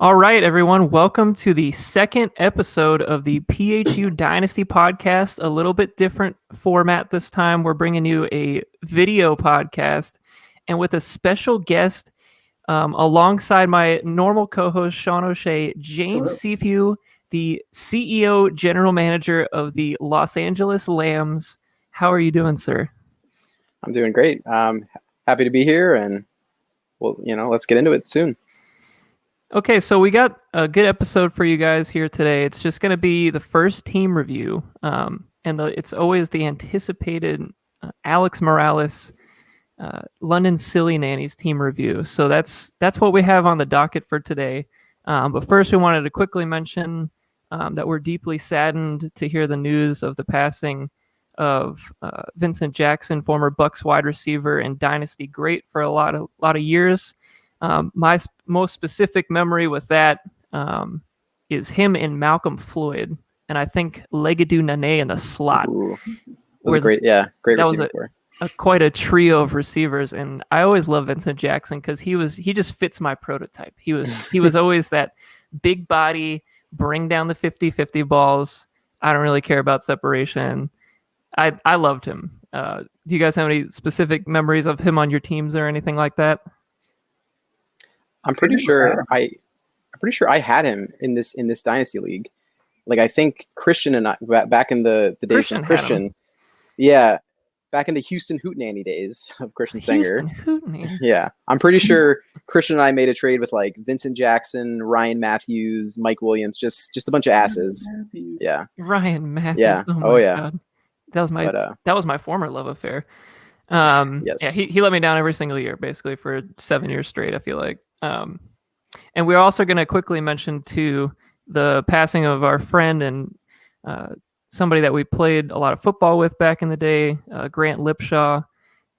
All right, everyone. Welcome to the second episode of the PHU Dynasty podcast. A little bit different format this time. We're bringing you a video podcast and with a special guest alongside my normal co-host, Sean O'Shea, James Seafew, the CEO, General Manager of the Los Angeles Lambs. How are you doing, sir? I'm doing great. Happy to be here, and let's get into it soon. Okay, so we got a good episode for you guys here today. It's just going to be the first team review, it's always the anticipated Alex Morales, London Silly Nannies team review. So that's what we have on the docket for today. But first, we wanted to quickly mention that we're deeply saddened to hear the news of the passing of Vincent Jackson, former Bucks wide receiver and Dynasty great for a lot of years. My most specific memory with that is him and Malcolm Floyd, and I think Legedou Nane in the slot. Ooh, was a great receiver. Quite a trio of receivers, and I always love Vincent Jackson because he just fits my prototype. He was always that big body, bring down the 50-50 balls. I don't really care about separation. I loved him. Do you guys have any specific memories of him on your teams or anything like that? I'm pretty sure I had him in this Dynasty league. Like, I think Christian and I back in the days of Christian. Yeah. Back in the Houston Hootenanny days of Christian Sanger. Yeah. I'm pretty sure Christian and I made a trade with like Vincent Jackson, Ryan Matthews, Mike Williams, just a bunch of asses. Yeah. Ryan Matthews. Yeah. Oh yeah. God. That was my former love affair. Yes. Yeah, he let me down every single year, basically for 7 years straight, I feel like. And we're also going to quickly mention too the passing of our friend and somebody that we played a lot of football with back in the day, Grant Lipshaw.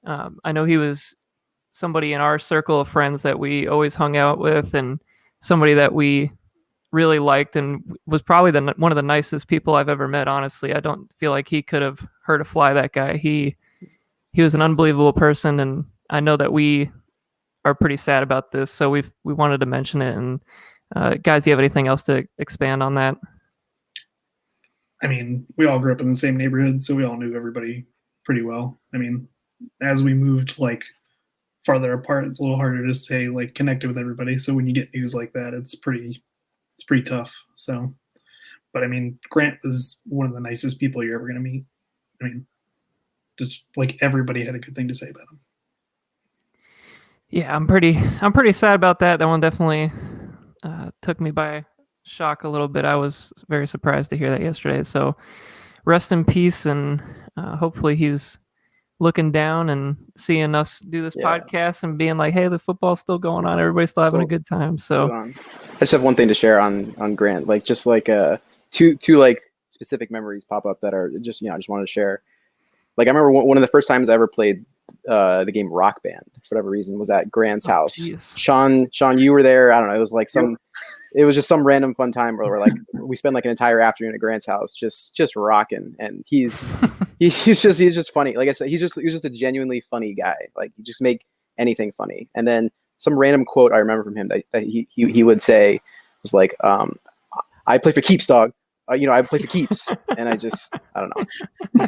I know he was somebody in our circle of friends that we always hung out with, and somebody that we really liked, and was probably one of the nicest people I've ever met. Honestly, I don't feel like he could have hurt a fly. That guy, he was an unbelievable person, and I know that we are pretty sad about this, so we wanted to mention it. And guys, do you have anything else to expand on that? I mean, we all grew up in the same neighborhood, so we all knew everybody pretty well. I mean, as we moved like farther apart, it's a little harder to stay like connected with everybody. So when you get news like that, it's pretty tough. So, but I mean, Grant was one of the nicest people you're ever going to meet. I mean, just like everybody had a good thing to say about him. Yeah, I'm pretty sad about that. That one definitely took me by shock a little bit. I was very surprised to hear that yesterday. So rest in peace, and hopefully he's looking down and seeing us do this podcast and being like, hey, the football's still going on. Everybody's still having a good time. So I just have one thing to share on Grant, like just like two like specific memories pop up that are just, I just wanted to share. Like, I remember one of the first times I ever played the game Rock Band, for whatever reason, was at Grant's house. Geez. Sean, you were there. I don't know. It was like it was just some random fun time where we spent like an entire afternoon at Grant's house, just rocking. And he's just funny. Like I said, he was just a genuinely funny guy. Like, he just make anything funny. And then some random quote I remember from him that he would say was like, I play for keeps, dog. I play for keeps. And I don't know.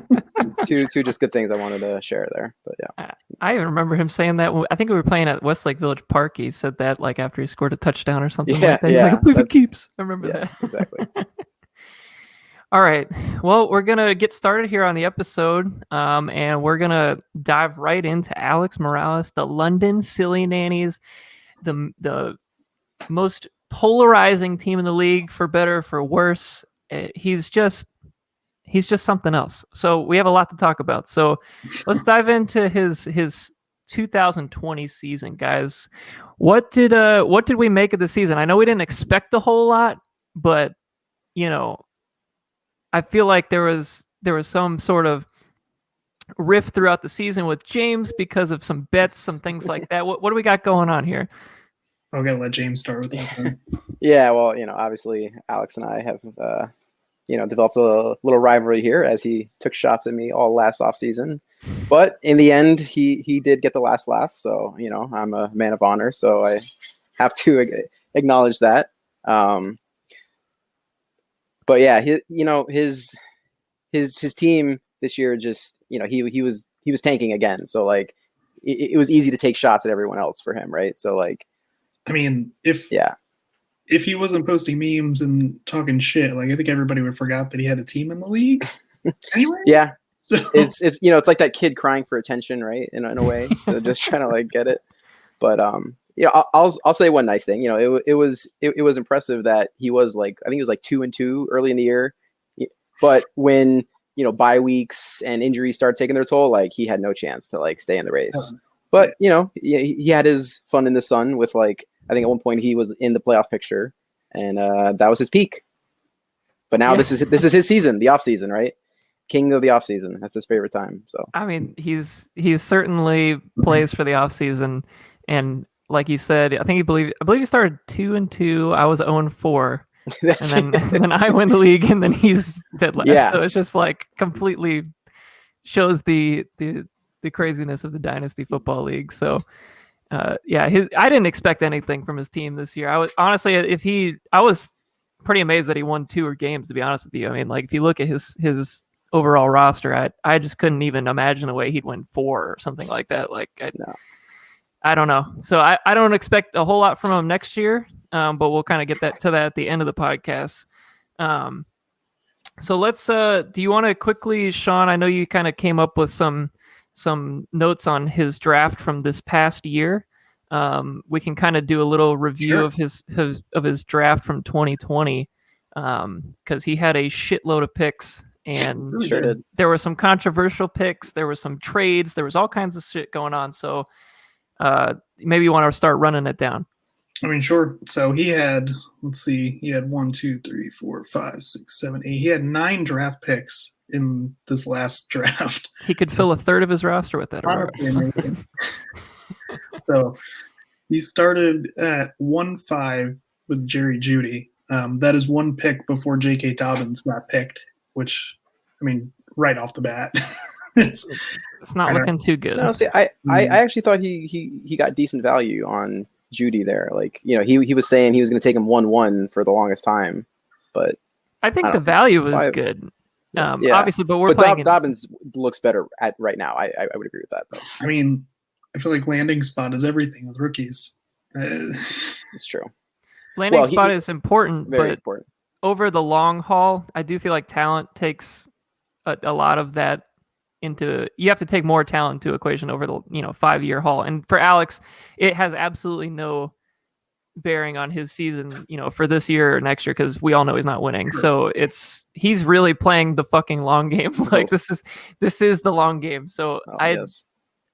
Two just good things I wanted to share there. But yeah. I even remember him saying that. I think we were playing at Westlake Village Park. He said that like after he scored a touchdown or something like that. He's like, I play for keeps. I remember that. Exactly. All right. Well, we're going to get started here on the episode, and we're going to dive right into Alex Morales, the London Silly Nannies, the most polarizing team in the league, for better or for worse. He's just something else. So we have a lot to talk about. So let's dive into his 2020 season, guys. What did we make of the season? I know we didn't expect a whole lot, but I feel like there was some sort of rift throughout the season with James because of some bets, some things like that. What do we got going on here? I'm gonna let James start with that. Yeah, well, obviously Alex and I have developed a little rivalry here, as he took shots at me all last offseason. But in the end, he did get the last laugh. So, I'm a man of honor. So I have to acknowledge that. But yeah, his team this year just, he was tanking again. So like it was easy to take shots at everyone else for him, right? So like, I mean, if he wasn't posting memes and talking shit, like I think everybody would forgot that he had a team in the league. Anyway. Yeah. So it's it's like that kid crying for attention, right? In a way. So just trying to like get it. But I'll say one nice thing. It was impressive that he was like, I think he was like 2-2 early in the year. But when bye weeks and injuries started taking their toll, like he had no chance to like stay in the race. But he had his fun in the sun with like, I think at one point he was in the playoff picture, and that was his peak. But now this is his season, the off season, right? King of the off season. That's his favorite time. So I mean, he's certainly plays for the off season, and like you said, I believe he started 2-2. I was 0-4. And then I win the league, and then he's dead last. Yeah. So it's just like completely shows the craziness of the Dynasty Football League. So I didn't expect anything from his team this year. I was honestly, I was pretty amazed that he won 2 games, to be honest with you. I mean, like if you look at his overall roster, I just couldn't even imagine a way he'd win 4 or something like that. Like I don't know. So I don't expect a whole lot from him next year. But we'll kind of get to that at the end of the podcast. So let's. Do you want to quickly, Sean? I know you kind of came up with some notes on his draft from this past year. We can kind of do a little review of his draft from 2020, because he had a shitload of picks, and there were some controversial picks. There were some trades. There was all kinds of shit going on. So maybe you want to start running it down. I mean, sure. So he had, he had 1, 2, 3, 4, 5, 6, 7, 8. He had 9 draft picks in this last draft. He could fill a third of his roster with that. Honestly, amazing. So he started at 1-5 with Jerry Jeudy. That is 1 pick before J.K. Dobbins got picked, which, I mean, right off the bat. It's not looking too good. No, see, I actually thought he got decent value on Jeudy there. Like, he was saying he was going to take him 1-1 for the longest time, but I think the value was good. Obviously, but Dobbins looks better at right now. I would agree with that, though. I mean, I feel like landing spot is everything with rookies. It's true. Landing spot is important, very but important. Over the long haul, I do feel like talent takes a lot of that you have to take more talent into equation over the 5-year haul. And for Alex, it has absolutely no bearing on his season, for this year or next year, because we all know he's not winning. So he's really playing the fucking long game. Like this is the long game. So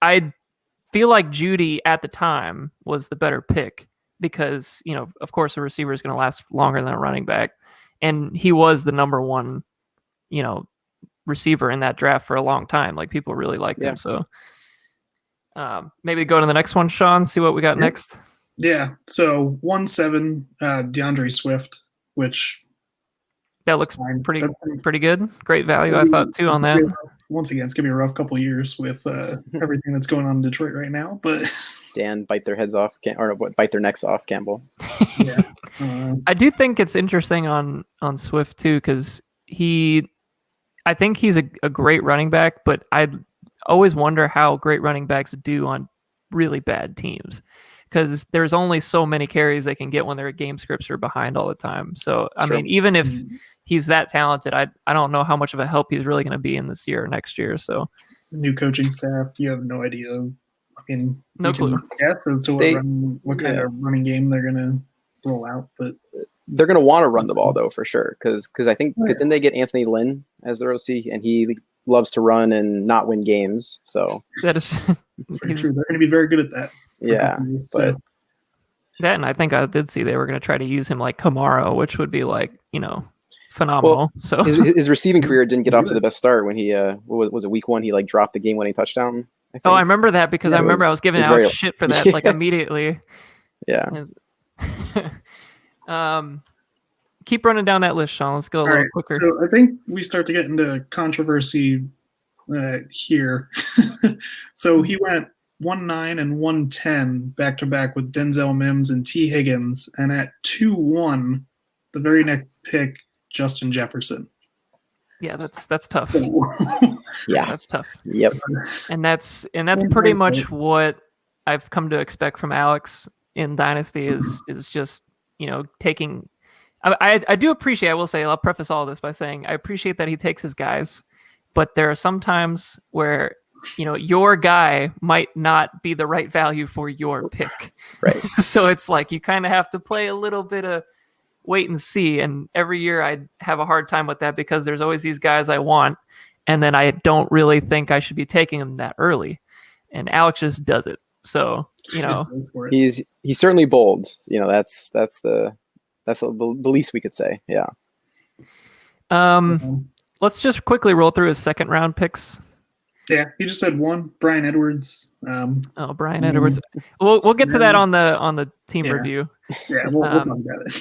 I feel like Jeudy at the time was the better pick because, of course a receiver is going to last longer than a running back. And he was the number 1, receiver in that draft for a long time. Like people really liked him. So maybe go to the next one, Sean, see what we got next. Yeah. So 1-7, DeAndre Swift, which that looks pretty good. Great value, I thought too on that. Once again, it's gonna be a rough couple of years with everything that's going on in Detroit right now. But Dan bite their heads off, or bite their necks off, Campbell. Yeah. I do think it's interesting on Swift too, because I think he's a great running back, but I always wonder how great running backs do on really bad teams, because there's only so many carries they can get when their game scripts are behind all the time. So, I mean, even if he's that talented, I don't know how much of a help he's really going to be in this year or next year. So, new coaching staff, you have no idea. I mean, no clue. Guess as to what kind of running game they're going to roll out, but they're going to want to run the ball though, for sure. Because then they get Anthony Lynn as their OC, and he loves to run and not win games. So that is very true. They're going to be very good at that. Yeah, but that, and I think I did see they were going to try to use him like Kamara, which would be like phenomenal. Well, so his receiving career didn't get off to the best start when he was it week 1? He like dropped the game-winning touchdown. I remember that because I was giving Alex shit for that like immediately. Yeah. Keep running down that list, Sean. Let's go a little quicker. So I think we start to get into controversy here. So he went 1-9 and 1-10 back to back with Denzel Mims and T. Higgins, and at 2-1, the very next pick, Justin Jefferson. Yeah, that's tough. Yeah, That's tough. Yep. And that's pretty much what I've come to expect from Alex in Dynasty is just, taking. I do appreciate. I will say, I'll preface all of this by saying I appreciate that he takes his guys, but there are some times where your guy might not be the right value for your pick. Right. So it's like you kind of have to play a little bit of wait and see. And every year I have a hard time with that because there's always these guys I want, and then I don't really think I should be taking them that early. And Alex just does it. So he's certainly bold. That's the least we could say. Yeah. Let's just quickly roll through his second round picks. Yeah, he just said one. Brian Edwards. Brian Edwards. We'll get to that on the team review. Yeah, we'll talk about it.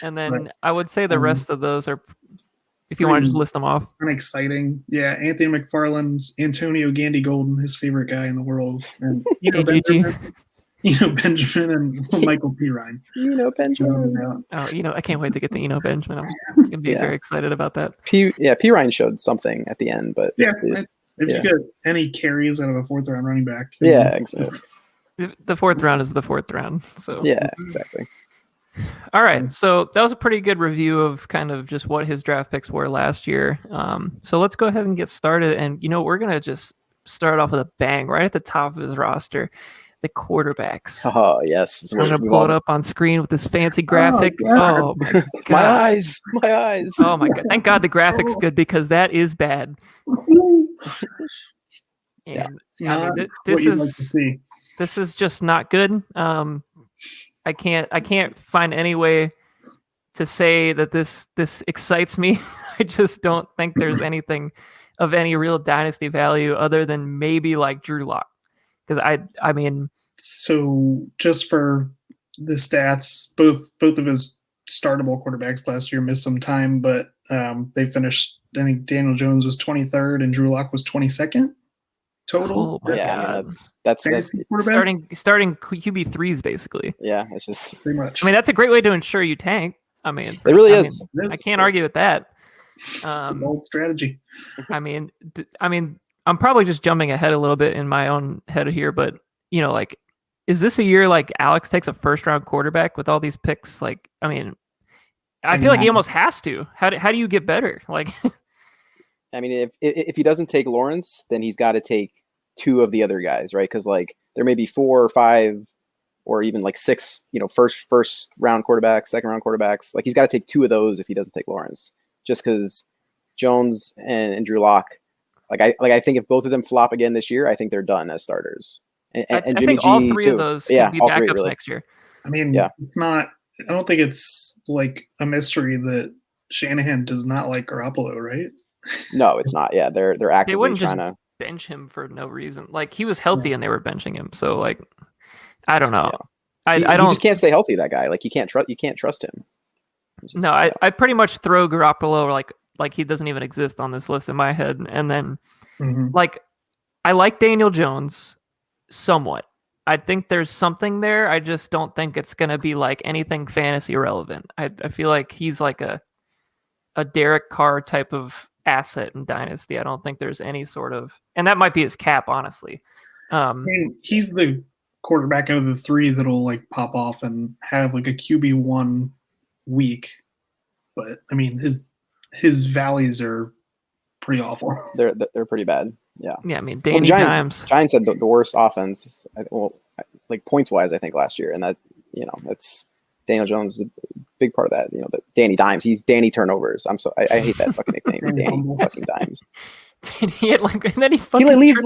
And then I would say the rest of those are, if you want to just list them off. Unexciting. Yeah, Anthony McFarland, Antonio Gandy Golden, his favorite guy in the world, and Benjamin and Michael Perine. Benjamin. I can't wait to get to Benjamin. I'm gonna be very excited about that. Perine showed something at the end, but if you get any carries out of a 4th round running back, exactly. The 4th round is the 4th round. So yeah, exactly. All right, so that was a pretty good review of kind of just what his draft picks were last year. So let's go ahead and get started. And we're gonna just start off with a bang right at the top of his roster. The quarterbacks. Oh yes, I'm gonna pull it up on screen with this fancy graphic. Oh my god, my eyes. Oh my god! Thank God the graphics good because that is bad. And this is just not good. I can't find any way to say that this excites me. I just don't think there's anything of any real dynasty value other than maybe like Drew Lock. Because I mean, so just for the stats, both of his startable quarterbacks last year missed some time, but they finished. I think Daniel Jones was 23rd and Drew Lock was 22nd total. Oh my God. That's starting QB3s basically. Yeah, it's just pretty much. I mean, that's a great way to ensure you tank. I mean, it really is. I can't argue with that. It's a bold strategy. I mean, I'm probably just jumping ahead a little bit in my own head here, but like, is this a year like Alex takes a 1st round quarterback with all these picks? Like, I mean, I feel like he almost has to. How do you get better? Like, I mean, if he doesn't take Lawrence, then he's got to take 2 of the other guys, right? Because like there may be 4 or 5 or even like 6, first round quarterbacks, 2nd round quarterbacks. Like he's got to take 2 of those if he doesn't take Lawrence, just because Jones and Drew Lock. I think if both of them flop again this year, I think they're done as starters. And I Jimmy think all G 3 too. of those can be backups next year. I mean, it's not. I don't think it's like a mystery that Shanahan does not like Garoppolo, right? No, it's not. Yeah, they're actively they wouldn't trying just to bench him for no reason. Like he was healthy and they were benching him. So like, I don't know. Yeah. He just can't stay healthy. That guy. Like you can't trust him. Just, I pretty much throw Garoppolo like he doesn't even exist on this list in my head. And then like I like Daniel Jones somewhat. I think there's something there. I just don't think it's gonna be like anything fantasy relevant. I feel like he's like a Derek Carr type of asset in Dynasty. I don't think there's any sort of, and that might be his cap, honestly. I mean, he's the quarterback out of the 3 that'll like pop off and have like a QB1 week. But I mean, his valleys are pretty awful. They're pretty bad. Yeah. Yeah, I mean, Danny Dimes. Giants had the worst offense, like points wise, I think last year, and that that's Daniel Jones is a big part of that. The Danny Dimes. He's Danny turnovers. I hate that fucking nickname, Danny fucking Dimes. He had and then he leads.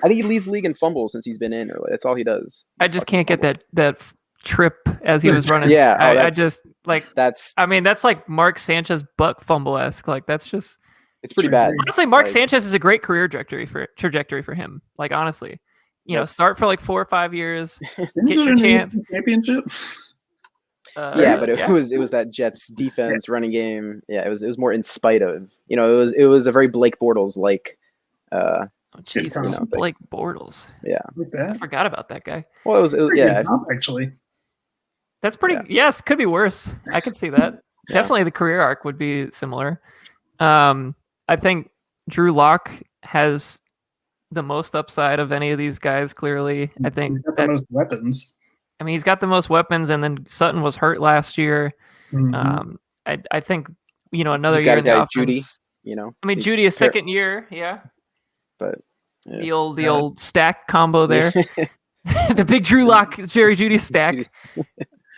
I think he leads the league in fumbles since he's been in. Or that's all he does. I just can't get that trip as he was running. Yeah, I just like that's. I mean, that's like Mark Sanchez buck fumble-esque. Like that's just. It's pretty bad. Honestly, Mark Sanchez is a great career trajectory for him. Like honestly, start for like 4 or 5 years, get your chance. Championship. But it was that Jets defense running game. Yeah, it was more in spite of. It was a very Blake Bortles like Oh, It's good Jesus, comp. You know, like- Blake Bortles. Yeah. Like I that. forgot about that guy. Well, it was Pretty yeah. good comp, actually. That's pretty. Yeah. Yes, could be worse. I could see that. Yeah. Definitely, the career arc would be similar. I think Drew Lock has the most upside of any of these guys. Clearly, I think He's got the most weapons. I mean, he's got the most weapons, and then Sutton was hurt last year. Mhm. I think another He's year got in his the guy offense. Judy. You know. I mean, He's Judy a second year, yeah. But yeah. The old Yeah. stack combo there. The big Drew Lock Jerry Judy stack. Judy's-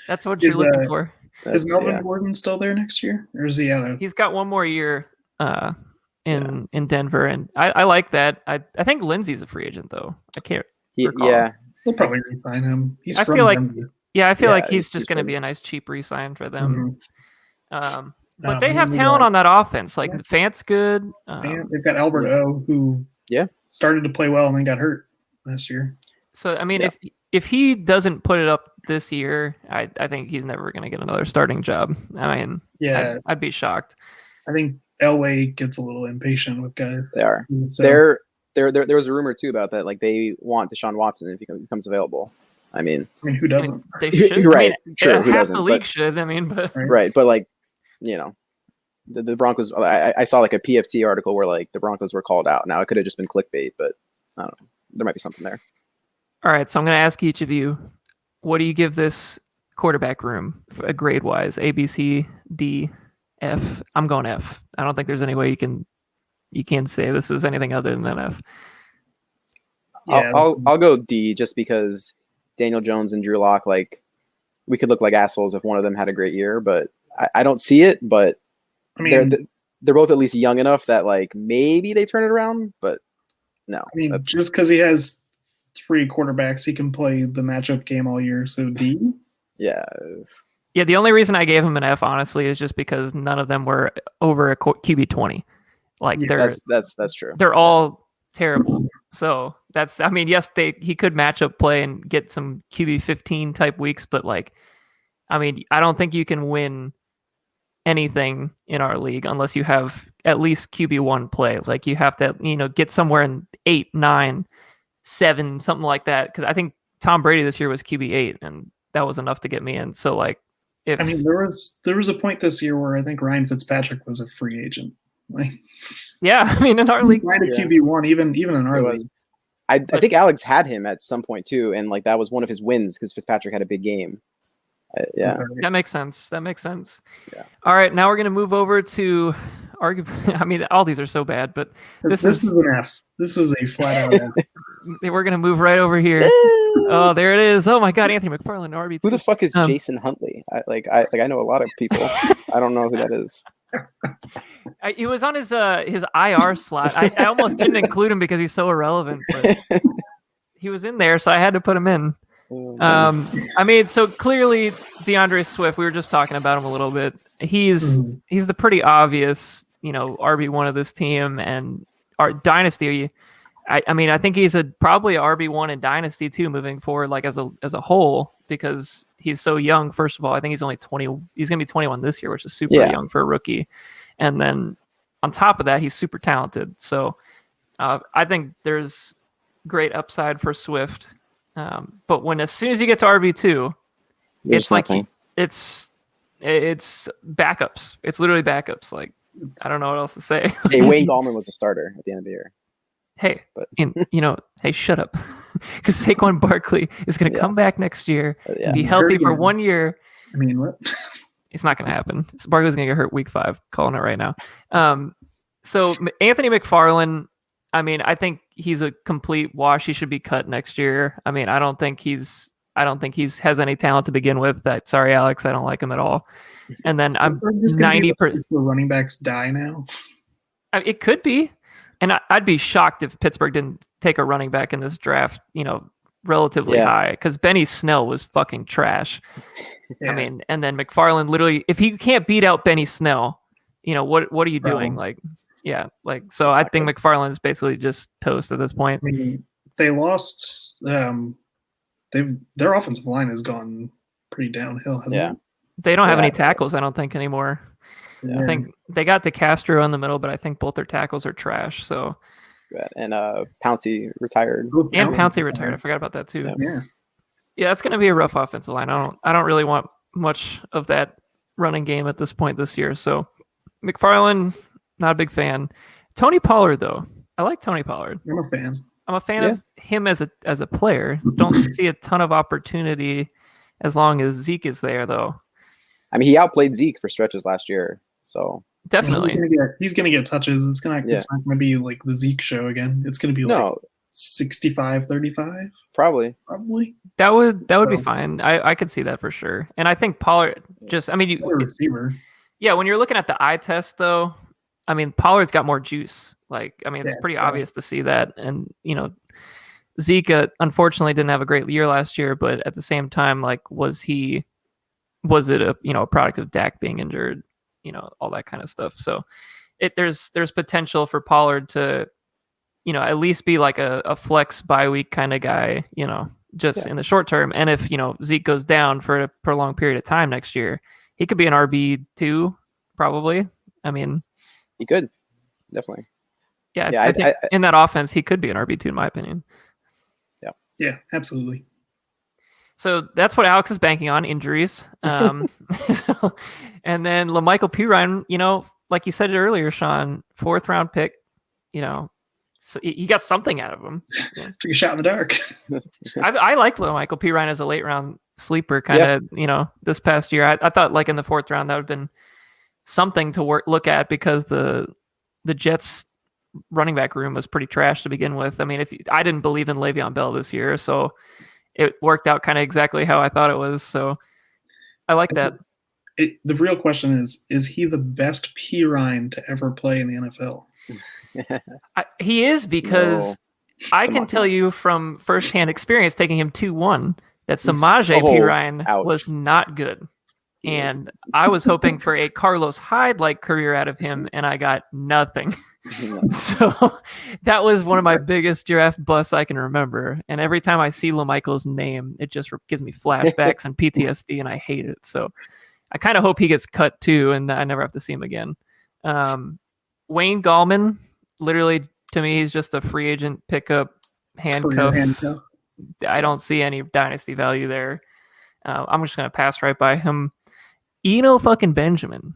That's what Is, you're looking for. Is that's- Melvin yeah. Gordon still there next year, or is he out of? He's got one more year in Denver, and I like that. I think Lindsey's a free agent though. I can't. recall. Yeah. They'll probably re-sign him. He's I from feel like- Denver. Yeah, I feel Yeah, like he's he's just going to from- be a nice cheap re-sign for them. Mhm. But they and have then we talent got on that offense. Like Yeah. Fant's good. Fant. They've got Albert O, who Yeah. started to play well and then got hurt last year. So I mean, Yeah. if he doesn't put it up this year, I think he's never going to get another starting job. I mean, Yeah, I'd be shocked. I think Elway gets a little impatient with guys. They are. So, There was a rumor too about that. Like they want Deshaun Watson if he becomes available. I mean, I mean, who doesn't? They should. You're right. I mean, Sure, who half doesn't, the league but- should. I mean, but right? But like, the Broncos. I saw like a PFT article where like the Broncos were called out. Now it could have just been clickbait, but I don't know. There might be something there. all right. So I'm going to ask each of you, what do you give this quarterback room grade wise? A, B, C, D, F. I'm going F. I don't think there's any way you can say this is anything other than an F. Yeah, I'll go D just because Daniel Jones and Drew Lock, like we could look like assholes if one of them had a great year, but I don't see it. But I mean, they're both at least young enough that like maybe they turn it around. But no, that's, just because he has 3 quarterbacks, he can play the matchup game all year. So D. yeah. Yeah, the only reason I gave him an F, honestly, is just because none of them were over a QB 20. Like Yeah, That's true. they're all terrible. So that's, I mean, yes, he could match up play and get some QB 15 type weeks, but like, I mean, I don't think you can win anything in our league unless you have at least QB1 play. Like you have to, get somewhere in 8, 9, 7, something like that. Because I think Tom Brady this year was QB 8, and that was enough to get me in. So like, if I mean, there was a point this year where I think Ryan Fitzpatrick was a free agent. Like, yeah, I mean, in our league, right at Yeah. QB1, even in our It league. was. I think Alex had him at some point too, and like that was one of his wins because Fitzpatrick had a big game. Yeah. that makes sense. That makes sense. Yeah. All right, now we're going to move over to arguably. I mean, all these are so bad, but This This is an F. This is a flat out F. we're going to move right over here. Oh, there it is. Oh my God, Anthony McFarland, RB2. Who the fuck is Um, Jason Huntley? I know a lot of people. I don't know who that is. He was on his IR slot. I almost didn't include him because he's so irrelevant, but he was in there, so I had to put him in. I mean, so clearly DeAndre Swift. We were just talking about him a little bit. He's the pretty obvious, RB1 of this team and our dynasty. I mean, I think he's probably a RB1 in dynasty too, moving forward, like as a whole, because he's so young. First of all, I think he's only 20. He's gonna be 21 this year, which is super young for a rookie. And then on top of that, he's super talented. So I think there's great upside for Swift. But as soon as you get to RB2, There's it's like nothing. it's backups. It's literally backups. Like I don't know what else to say. Hey, Wayne Gallman was a starter at the end of the year. Hey, But- hey, shut up, because Saquon Barkley is going to Yeah. come back next year, Yeah. and be healthy Hurt for again. 1 year. I mean, what? It's not going to happen. Barkley's going to get hurt week 5. Calling it right now. So Anthony McFarland, I mean, I think he's a complete wash. He should be cut next year. I mean, I don't think he's has any talent to begin with. Sorry, Alex, I don't like him at all. And then I'm We're just gonna be 90%. the running backs die now. It could be, and I'd be shocked if Pittsburgh didn't take a running back in this draft. Relatively Yeah. high, because Benny Snell was fucking trash. Yeah. I mean, and then McFarland literally, if you can't beat out Benny Snell, what are you doing? Like, yeah, like so. I think McFarland is basically just toast at this point. I mean, they lost. Their offensive line has gone pretty downhill, hasn't Yeah. it? They don't have Yeah. any tackles, I don't think anymore. Yeah. I think they got DeCastro in the middle, but I think both their tackles are trash. So And Pouncey retired. And Pouncey retired. I forgot about that too. Yeah. Yeah, that's going to be a rough offensive line. I don't really want much of that running game at this point this year. So McFarland, not a big fan. Tony Pollard, though, I like Tony Pollard. I'm a fan. I'm a fan of him as a player. Don't see a ton of opportunity as long as Zeke is there, though. I mean, he outplayed Zeke for stretches last year, so definitely he's gonna get touches. It's not gonna be like the Zeke show again. It's gonna be like 65-35. Probably. That would be fine. I could see that for sure. And I think Pollard receiver. Yeah, when you're looking at the eye test, though, I mean, Pollard's got more juice. Like, I mean, it's pretty obvious to see that. And, Zeke, unfortunately, didn't have a great year last year, but at the same time, like, was it a product of Dak being injured, all that kind of stuff. So there's potential for Pollard to, at least be like a flex bye week kind of guy, just in the short term. And if, Zeke goes down for a prolonged period of time next year, he could be an RB2, probably. I mean, he could, definitely. Yeah, I think in that offense, he could be an RB2, in my opinion. Yeah, absolutely. So that's what Alex is banking on, injuries. And then LaMichael Perine, like you said it earlier, Sean, 4th round pick, so you got something out of him. Yeah. Took a shot in the dark. I liked LaMichael Perine as a late round sleeper kind of, this past year. I thought like in the 4th round, that would have been something to look at because the Jets running back room was pretty trash to begin with. I mean, I didn't believe in Le'Veon Bell this year, so it worked out kind of exactly how I thought it was. So I like that. The real question is he the best Perine to ever play in the NFL? He is, because I can tell you from firsthand experience taking him 2-1 that Samaje Perine was not good. And I was hoping for a Carlos Hyde-like career out of him, and I got nothing. So that was one of my biggest draft busts I can remember. And every time I see LaMichael's name, it just gives me flashbacks and PTSD, and I hate it. So I kind of hope he gets cut too, and I never have to see him again. Wayne Gallman, literally, to me, he's just a free agent pickup handcuff. I don't see any dynasty value there. I'm just going to pass right by him. Eno fucking Benjamin.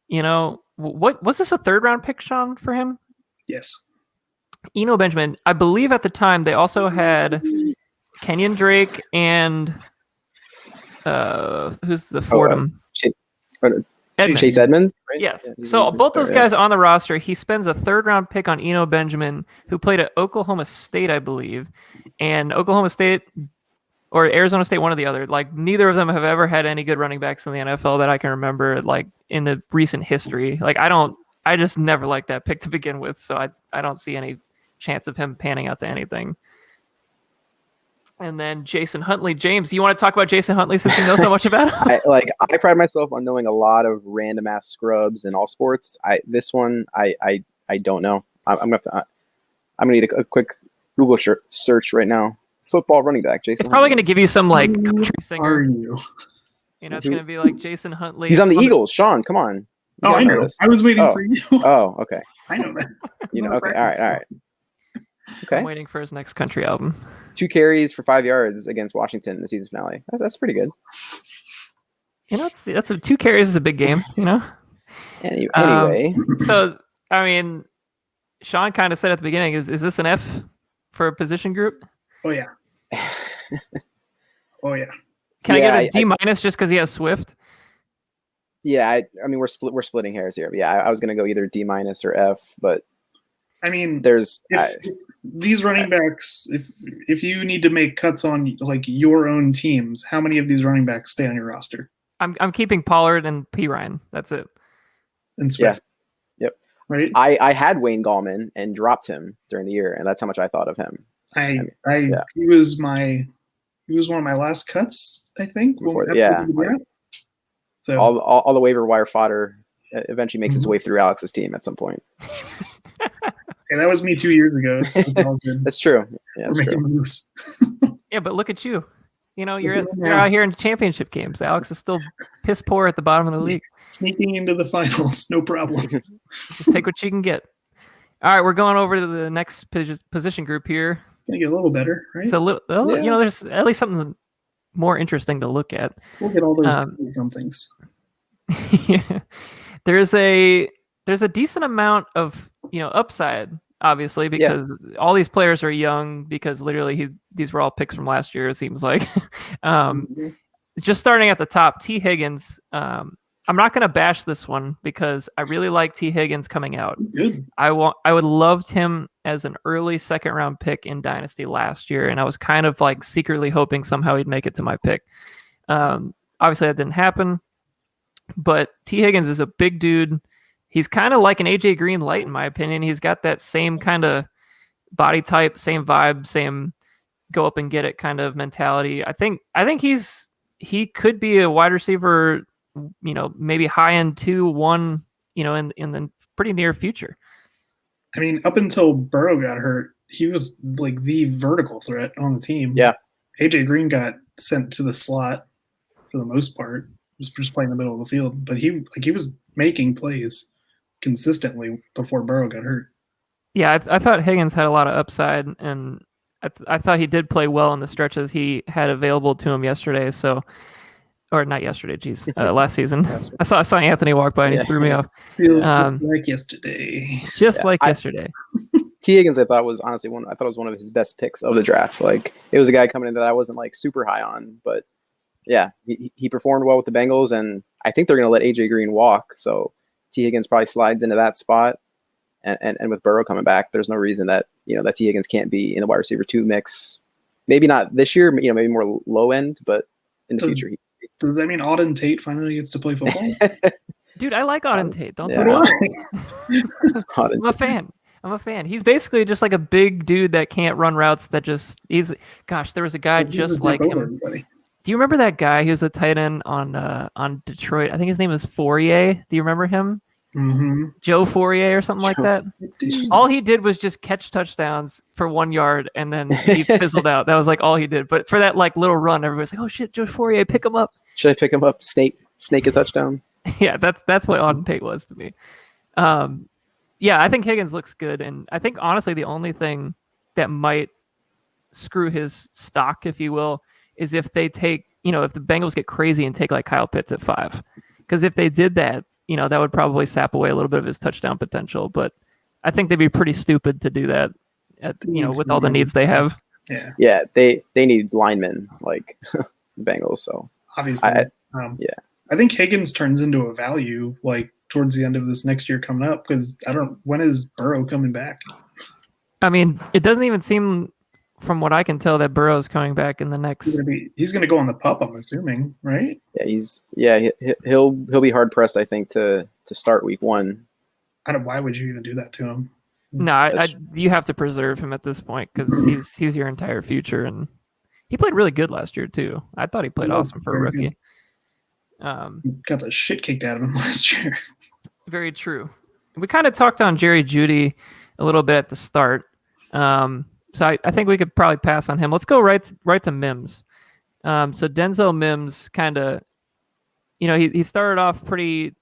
What was this, a 3rd round pick, Sean, for him? Yes. Eno Benjamin. I believe at the time they also had Kenyon Drake and who's the Fordham? Chase Edmonds, right? Yes. So both those guys on the roster. He spends a 3rd round pick on Eno Benjamin, who played at Oklahoma State, I believe, and Oklahoma State or Arizona State, one or the other. Like, neither of them have ever had any good running backs in the NFL that I can remember, like, in the recent history. Like, I just never liked that pick to begin with, so I don't see any chance of him panning out to anything. And then Jason Huntley. James, you want to talk about Jason Huntley since you know so much about him? I pride myself on knowing a lot of random ass scrubs in all sports. This one I don't know. I'm gonna need a quick Google search right now. Football running back, Jason. It's probably going to give you some like country singer. Are you? It's going to be like Jason Huntley. He's on the Eagles. Sean, come on. I know. I was waiting for you. Oh, okay. I know that. Okay. All right. Okay. I'm waiting for his next country album. 2 carries for 5 yards against Washington in the season finale. That's pretty good. That's 2 carries is a big game. Anyway. So I mean, Sean kind of said at the beginning, is this an F for a position group? Oh yeah. Can I get a D minus just because he has Swift? Yeah, I mean we're splitting hairs here. But yeah, I was gonna go either D minus or F, but I mean, there's these running backs. If you need to make cuts on like your own teams, how many of these running backs stay on your roster? I'm keeping Pollard and Perine. That's it. And Swift. Yeah. Yep. Right. I had Wayne Gallman and dropped him during the year, and that's how much I thought of him. He was one of my last cuts, I think. So all the waiver wire fodder eventually makes its way through Alex's team at some point. And that was me 2 years ago. That's true. Yeah, that's true. Moves. Yeah, but look at you. You're out here in championship games. Alex is still piss poor at the bottom of the league. Sneaking into the finals, no problem. Just take what you can get. All right, we're going over to the next position group here. Gonna get a little better, right? It's a little, Yeah. there's at least something more interesting to look at. We'll get all those somethings. Yeah. There's a decent amount of upside, obviously, because all these players are young. Because literally, these were all picks from last year. It seems like. Just starting at the top, T. Higgins. I'm not going to bash this one because I really like T. Higgins coming out. Good. I would loved him as an early second round pick in Dynasty last year, and I was kind of like secretly hoping somehow he'd make it to my pick. Obviously, that didn't happen. But T. Higgins is a big dude. He's kind of like an AJ Green light, in my opinion. He's got that same kind of body type, same vibe, same go up and get it kind of mentality. I think he could be a wide receiver, maybe high end 2-1, in the pretty near future. I mean, up until Burrow got hurt, he was like the vertical threat on the team. Yeah. AJ Green got sent to the slot for the most part. Just playing the middle of the field, but he was making plays consistently before Burrow got hurt. Yeah, I thought Higgins had a lot of upside, and I thought he did play well in the stretches he had available to him yesterday. So, or not yesterday, geez, last season. I saw Anthony walk by and he threw me off. Feels just like yesterday. Just like yesterday. T. Higgins, I thought was honestly one of his best picks of the draft. Like, it was a guy coming in that I wasn't like super high on, but yeah, he performed well with the Bengals, and I think they're going to let AJ Green walk. So T. Higgins probably slides into that spot, and with Burrow coming back, there's no reason that that T. Higgins can't be in the wide receiver 2 mix. Maybe not this year, maybe more low end, but in the future. Does that mean Auden Tate finally gets to play football? Dude, I like Auden Tate. Don't yeah. I'm a fan. I'm a fan. He's basically just like a big dude that can't run routes. There was a guy just like him. Everybody. Do you remember that guy? He was a tight end on Detroit. I think his name was Fourier. Do you remember him? Mm-hmm. Joe Fourier or something like that. All he did was just catch touchdowns for 1 yard, and then he fizzled out. That was like all he did. But for that like little run, everybody's like, "Oh shit, Joe Fourier, pick him up." Should I pick him up? Snake a touchdown. Yeah, that's what Auden Tate was to me. Yeah, I think Higgins looks good, and I think honestly the only thing that might screw his stock, if you will, is if they take, if the Bengals get crazy and take like Kyle Pitts at 5. Because if they did that, that would probably sap away a little bit of his touchdown potential. But I think they'd be pretty stupid to do that, with all the needs they have. Yeah. Yeah, they need linemen like the Bengals. So obviously, I think Higgins turns into a value like towards the end of this next year coming up, because when is Burrow coming back? I mean, it doesn't even seem, from what I can tell, that Burrow's coming back in the next. He's gonna go on the pup, I'm assuming, right? Yeah, he'll be hard pressed, I think, to start week 1. Why would you even do that to him? No, you have to preserve him at this point because he's your entire future, and he played really good last year too. I thought he played awesome for a rookie. Got the shit kicked out of him last year. Very true. We kind of talked on Jerry Jeudy a little bit at the start. So I think we could probably pass on him. Let's go right to Mims. So Denzel Mims kind of, he started off pretty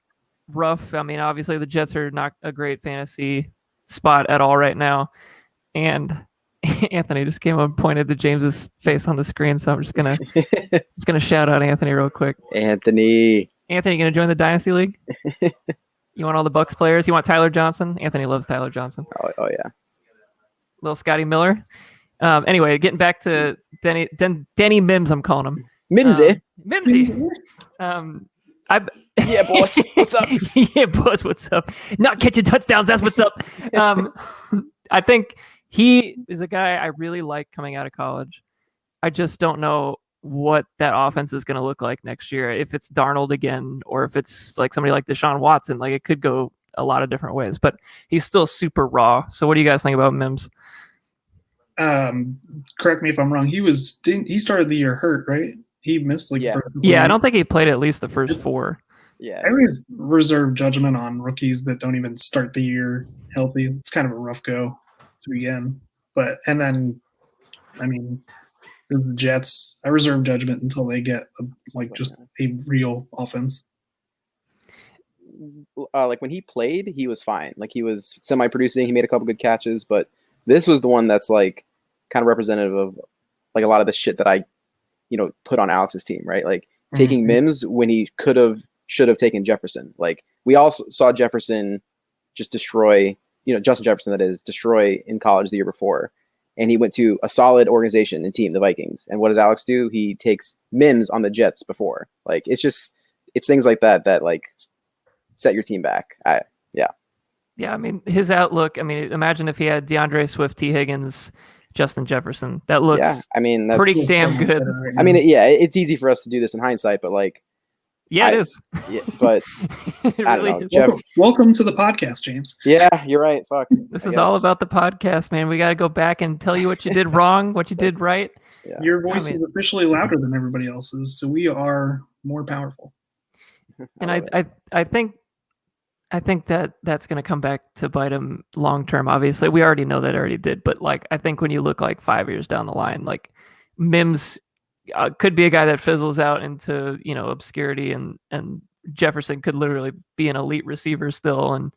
rough. I mean, obviously the Jets are not a great fantasy spot at all right now. And Anthony just came up and pointed to James's face on the screen. So I'm just gonna shout out Anthony real quick. Anthony, you gonna join the Dynasty League? You want all the Bucks players? You want Tyler Johnson? Anthony loves Tyler Johnson. Oh yeah. Little Scotty Miller. Anyway, getting back to Denny Mims, I'm calling him. Mimsy. Mimsy. Yeah, boss. What's up? Yeah, boss. What's up? Not catching touchdowns. That's what's up. I think he is a guy I really like coming out of college. I just don't know what that offense is going to look like next year. If it's Darnold again, or if it's like somebody like Deshaun Watson, like it could go a lot of different ways, but he's still super raw. So what do you guys think about Mims? Correct me if I'm wrong. He started the year hurt, right? He missed I don't think he played at least the first 4. Yeah. I always reserve judgment on rookies that don't even start the year healthy. It's kind of a rough go to begin. And then, I mean, the Jets, I reserve judgment until they get just a real offense. like when he played, he was fine. Like he was semi-producing. He made a couple good catches, but this was the one that's like kind of representative of like a lot of the shit that I, put on Alex's team, right? Like taking Mims when he should have taken Jefferson. Like we all saw Jefferson just destroy, Justin Jefferson, that is, destroy in college the year before. And he went to a solid organization and team, the Vikings. And what does Alex do? He takes Mims on the Jets before. Like, it's things like that like set your team back. Yeah, I mean, his outlook, I mean, imagine if he had DeAndre Swift, T. Higgins, Justin Jefferson. That looks that's pretty damn good. I mean, it's easy for us to do this in hindsight, but like, it is. Yeah, but I don't know, Jeff. Welcome to the podcast, James. Yeah, you're right. Fuck. This is all about the podcast, man. We got to go back and tell you what you did wrong, what you did right. Yeah. Your voice is officially louder than everybody else's, so we are more powerful. And I think that's going to come back to bite him long term. Obviously, we already know that it already did, but like I think when you look like 5 years down the line, like Mims could be a guy that fizzles out into obscurity, and Jefferson could literally be an elite receiver still. And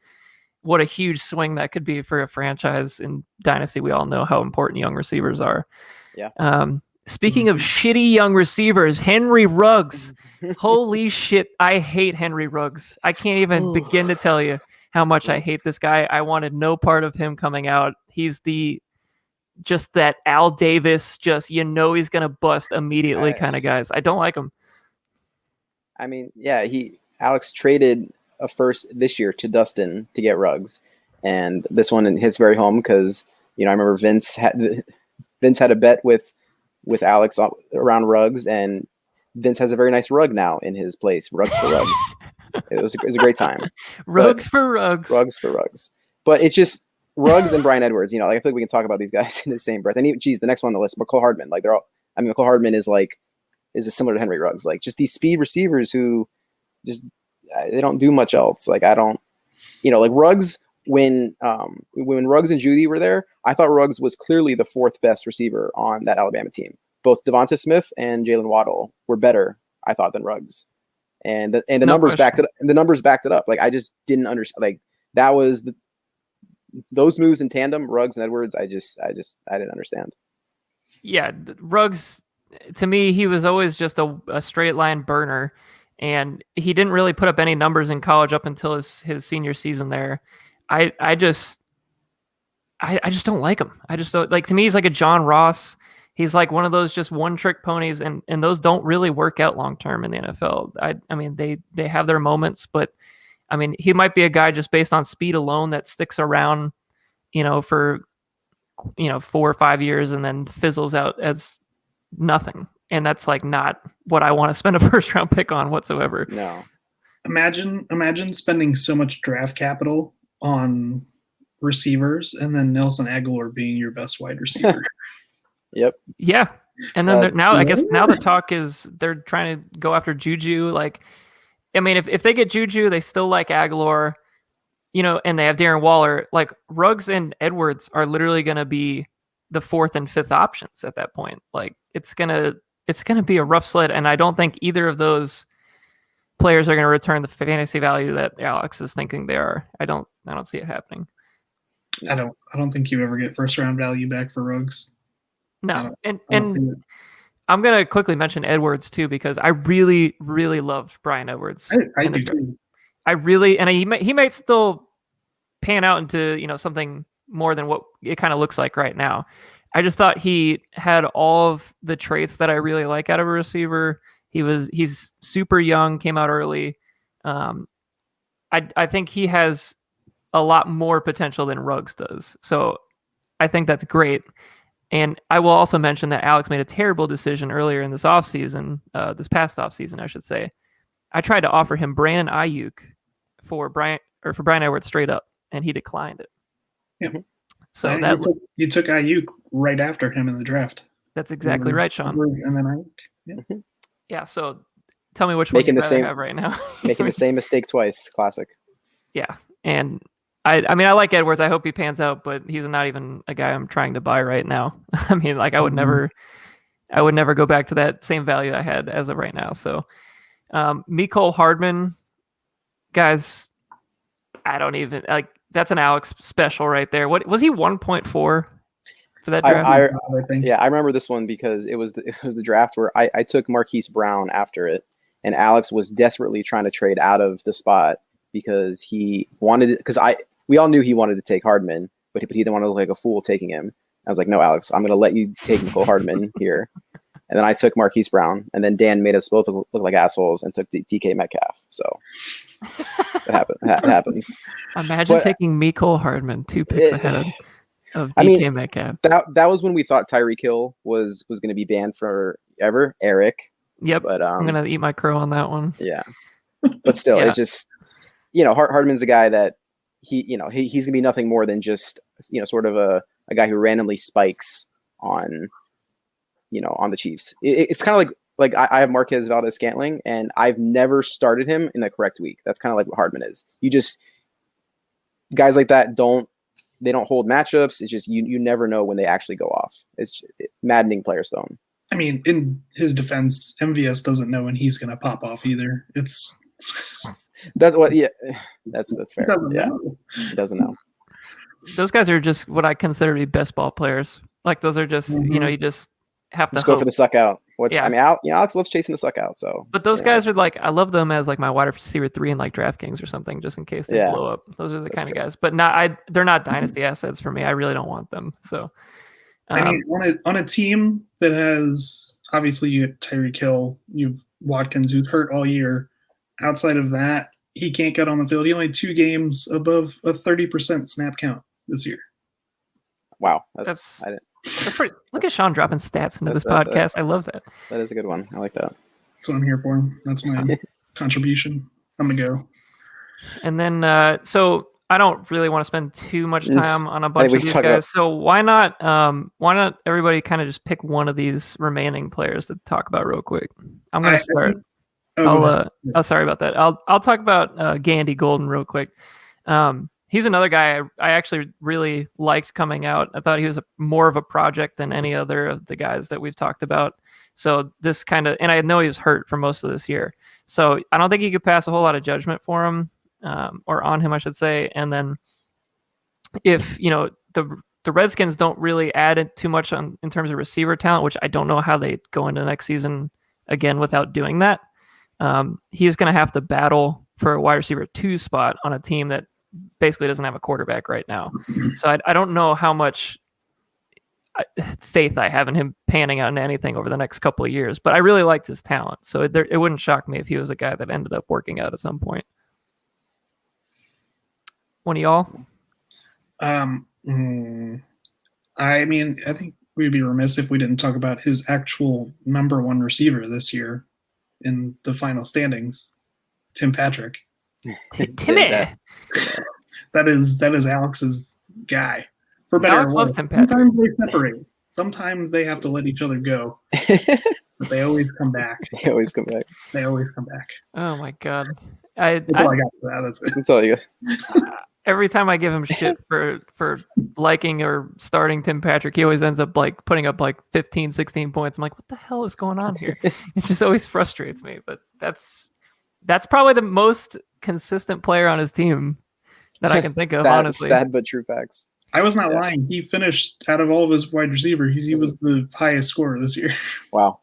what a huge swing that could be for a franchise in Dynasty. We all know how important young receivers are. Yeah. Speaking of shitty young receivers, Henry Ruggs. Holy shit, I hate Henry Ruggs. I can't even begin to tell you how much I hate this guy. I wanted no part of him coming out. He's just that Al Davis, he's going to bust immediately kind of guys. I don't like him. I mean, yeah, Alex traded a first this year to Dustin to get Ruggs. And this one hits very home because, I remember Vince had a bet with Alex around Ruggs, and Vince has a very nice rug now in his place. Ruggs for Ruggs. It was a great time. Ruggs for Ruggs. Ruggs for Ruggs. But it's just Ruggs and Bryan Edwards. Like I feel like we can talk about these guys in the same breath. And the next one on the list, McCole Hardman. Like McCole Hardman is similar to Henry Ruggs. Like just these speed receivers who just they don't do much else. Like I don't, like Ruggs when Ruggs and Judy were there, I thought Ruggs was clearly the fourth best receiver on that Alabama team. Both Devonta Smith and Jalen Waddle were better, I thought, than Ruggs, and the numbers backed it up. And the numbers backed it up. Like I just didn't understand. Like that was those moves in tandem, Ruggs and Edwards. I didn't understand. Yeah, Ruggs, to me, he was always just a straight line burner, and he didn't really put up any numbers in college up until his senior season there. I just don't like him. I just don't like. To me, he's like a John Ross. He's like one of those just one-trick ponies, and those don't really work out long-term in the NFL. I mean, they have their moments, but, I mean, he might be a guy just based on speed alone that sticks around, for, 4 or 5 years and then fizzles out as nothing. And that's like not what I want to spend a first-round pick on whatsoever. No. Imagine spending so much draft capital on receivers and then Nelson Aguilar being your best wide receiver. Yep. Yeah. And then now the talk is they're trying to go after Juju. Like, I mean, if they get Juju, they still like Aguilar, and they have Darren Waller. Like Ruggs and Edwards are literally going to be the fourth and fifth options at that point. Like it's gonna be a rough sled, and I don't think either of those players are going to return the fantasy value that Alex is thinking they are. I don't see it happening. I don't think you ever get first round value back for Ruggs. No, and I'm gonna quickly mention Edwards too because I really, really loved Bryan Edwards. I do too. I really, and he might still pan out into something more than what it kind of looks like right now. I just thought he had all of the traits that I really like out of a receiver. He's super young, came out early. I think he has a lot more potential than Ruggs does. So I think that's great. And I will also mention that Alex made a terrible decision earlier in this offseason, this past offseason, I should say. I tried to offer him Brandon Ayuk for Bryan Edwards straight up, and he declined it. Yeah. So you took Ayuk right after him in the draft. That's exactly right, Sean. And then Ayuk. Yeah. Yeah. So tell me which one you have right now. Making the same mistake twice. Classic. Yeah, and I mean, I like Edwards. I hope he pans out, but he's not even a guy I'm trying to buy right now. I mean, like I would never go back to that same value I had as of right now. So, Mecole Hardman, guys, I don't even like. That's an Alex special right there. What was he 1.4 for that draft? I think. Yeah, I remember this one because it was the draft where I took Marquise Brown after it, and Alex was desperately trying to trade out of the spot because he wanted it. Because we all knew he wanted to take Hardman, but he didn't want to look like a fool taking him. I was like, no, Alex, I'm going to let you take Nicole Hardman here. And then I took Marquise Brown, and then Dan made us both look like assholes and took DK Metcalf. So it happens. Imagine taking Mecole Hardman 2 picks ahead of DK Metcalf. That was when we thought Tyreek Hill was going to be banned forever. Eric. Yep. But I'm gonna eat my crow on that one. Yeah. But still, it's just Hardman's a guy that he's gonna be nothing more than just sort of a guy who randomly spikes on the Chiefs. It's kind of like I have Marquez Valdez-Scantling, and I've never started him in the correct week. That's kind of like what Hardman is. Guys like that don't hold matchups. It's just you never know when they actually go off. It's maddening player stone. I mean, in his defense, MVS doesn't know when he's going to pop off either. That's fair. He doesn't know. Those guys are just what I consider to be best ball players. Like those are just you just have to go for the suck out. Which yeah. I mean, Alex loves chasing the suck out. So, but those guys are like, I love them as like my wide receiver 3 in like DraftKings or something, just in case they blow up. Those are the kind of guys. But they're not dynasty assets for me. I really don't want them. So, I mean, on a team that has obviously you have Tyreek Hill, you have Watkins who's hurt all year. Outside of that, he can't get on the field. He only had 2 games above a 30% snap count this year. Wow, that's pretty. Look at Sean dropping stats into this podcast. I love that. That is a good one. I like that. That's what I'm here for. That's my contribution. I'm gonna go. And then, so I don't really want to spend too much time on a bunch of these guys. So why not everybody kind of just pick one of these remaining players to talk about real quick? I'm going to start. Sorry about that. I'll talk about Gandy Golden real quick. He's another guy I actually really liked coming out. I thought he was more of a project than any other of the guys that we've talked about. So this kind of, and I know he was hurt for most of this year. So I don't think you could pass a whole lot of judgment for him. Or on him, I should say. And then if, the Redskins don't really add it too much in terms of receiver talent, which I don't know how they go into next season again without doing that. He's going to have to battle for a wide receiver 2 spot on a team that basically doesn't have a quarterback right now. So I don't know how much faith I have in him panning out into anything over the next couple of years, but I really liked his talent. So it wouldn't shock me if he was a guy that ended up working out at some point. One of y'all? I mean, I think we'd be remiss if we didn't talk about his actual number 1 receiver this year in the final standings, Tim Patrick. Timmy. That is Alex's guy. For better Alex or worse. loves Tim Patrick. Sometimes they separate. Sometimes they have to let each other go. But they always come back. They always come back. Oh my God. That's all I got for that. That's it. That's all you. Every time I give him shit for liking or starting Tim Patrick, he always ends up like putting up like 15, 16 points. I'm like, what the hell is going on here? It just always frustrates me. But that's probably the most consistent player on his team that I can think of, honestly. Sad but true facts. I was not lying. He finished out of all of his wide receivers. He was the highest scorer this year. Wow.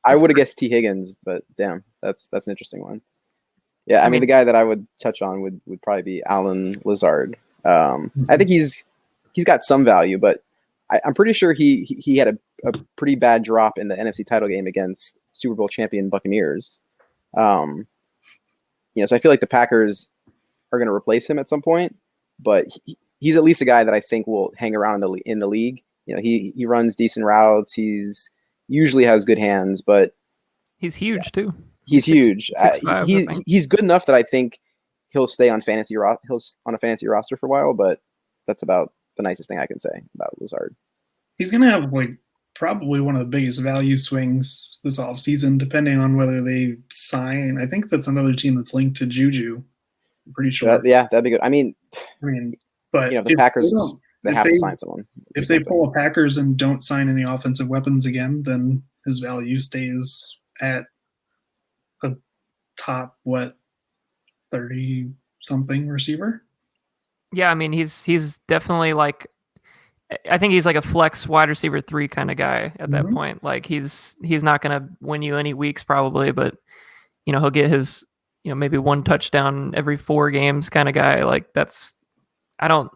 I would have guessed T. Higgins, but damn, that's an interesting one. Yeah, I mean the guy that I would touch on would probably be Alan Lazard. I think he's got some value, but I'm pretty sure he had a pretty bad drop in the NFC title game against Super Bowl champion Buccaneers. So I feel like the Packers are going to replace him at some point, but he's at least a guy that I think will hang around in the league. He runs decent routes. He's usually has good hands, but he's huge too. He's huge. 6'5", he's good enough that I think he'll stay on he'll on a fantasy roster for a while, but that's about the nicest thing I can say about Lazard. He's going to have probably one of the biggest value swings this offseason, depending on whether they sign. I think that's another team that's linked to Juju. I'm pretty sure. That'd be good. I mean, but the Packers, they have to sign someone. If they pull a Packers and don't sign any offensive weapons again, then his value stays at a top 30 something receiver. Yeah, I mean he's definitely like, I think he's like a flex wide receiver 3 kind of guy at that point. Like he's not going to win you any weeks probably, but he'll get his maybe 1 touchdown every 4 games kind of guy. Like that's I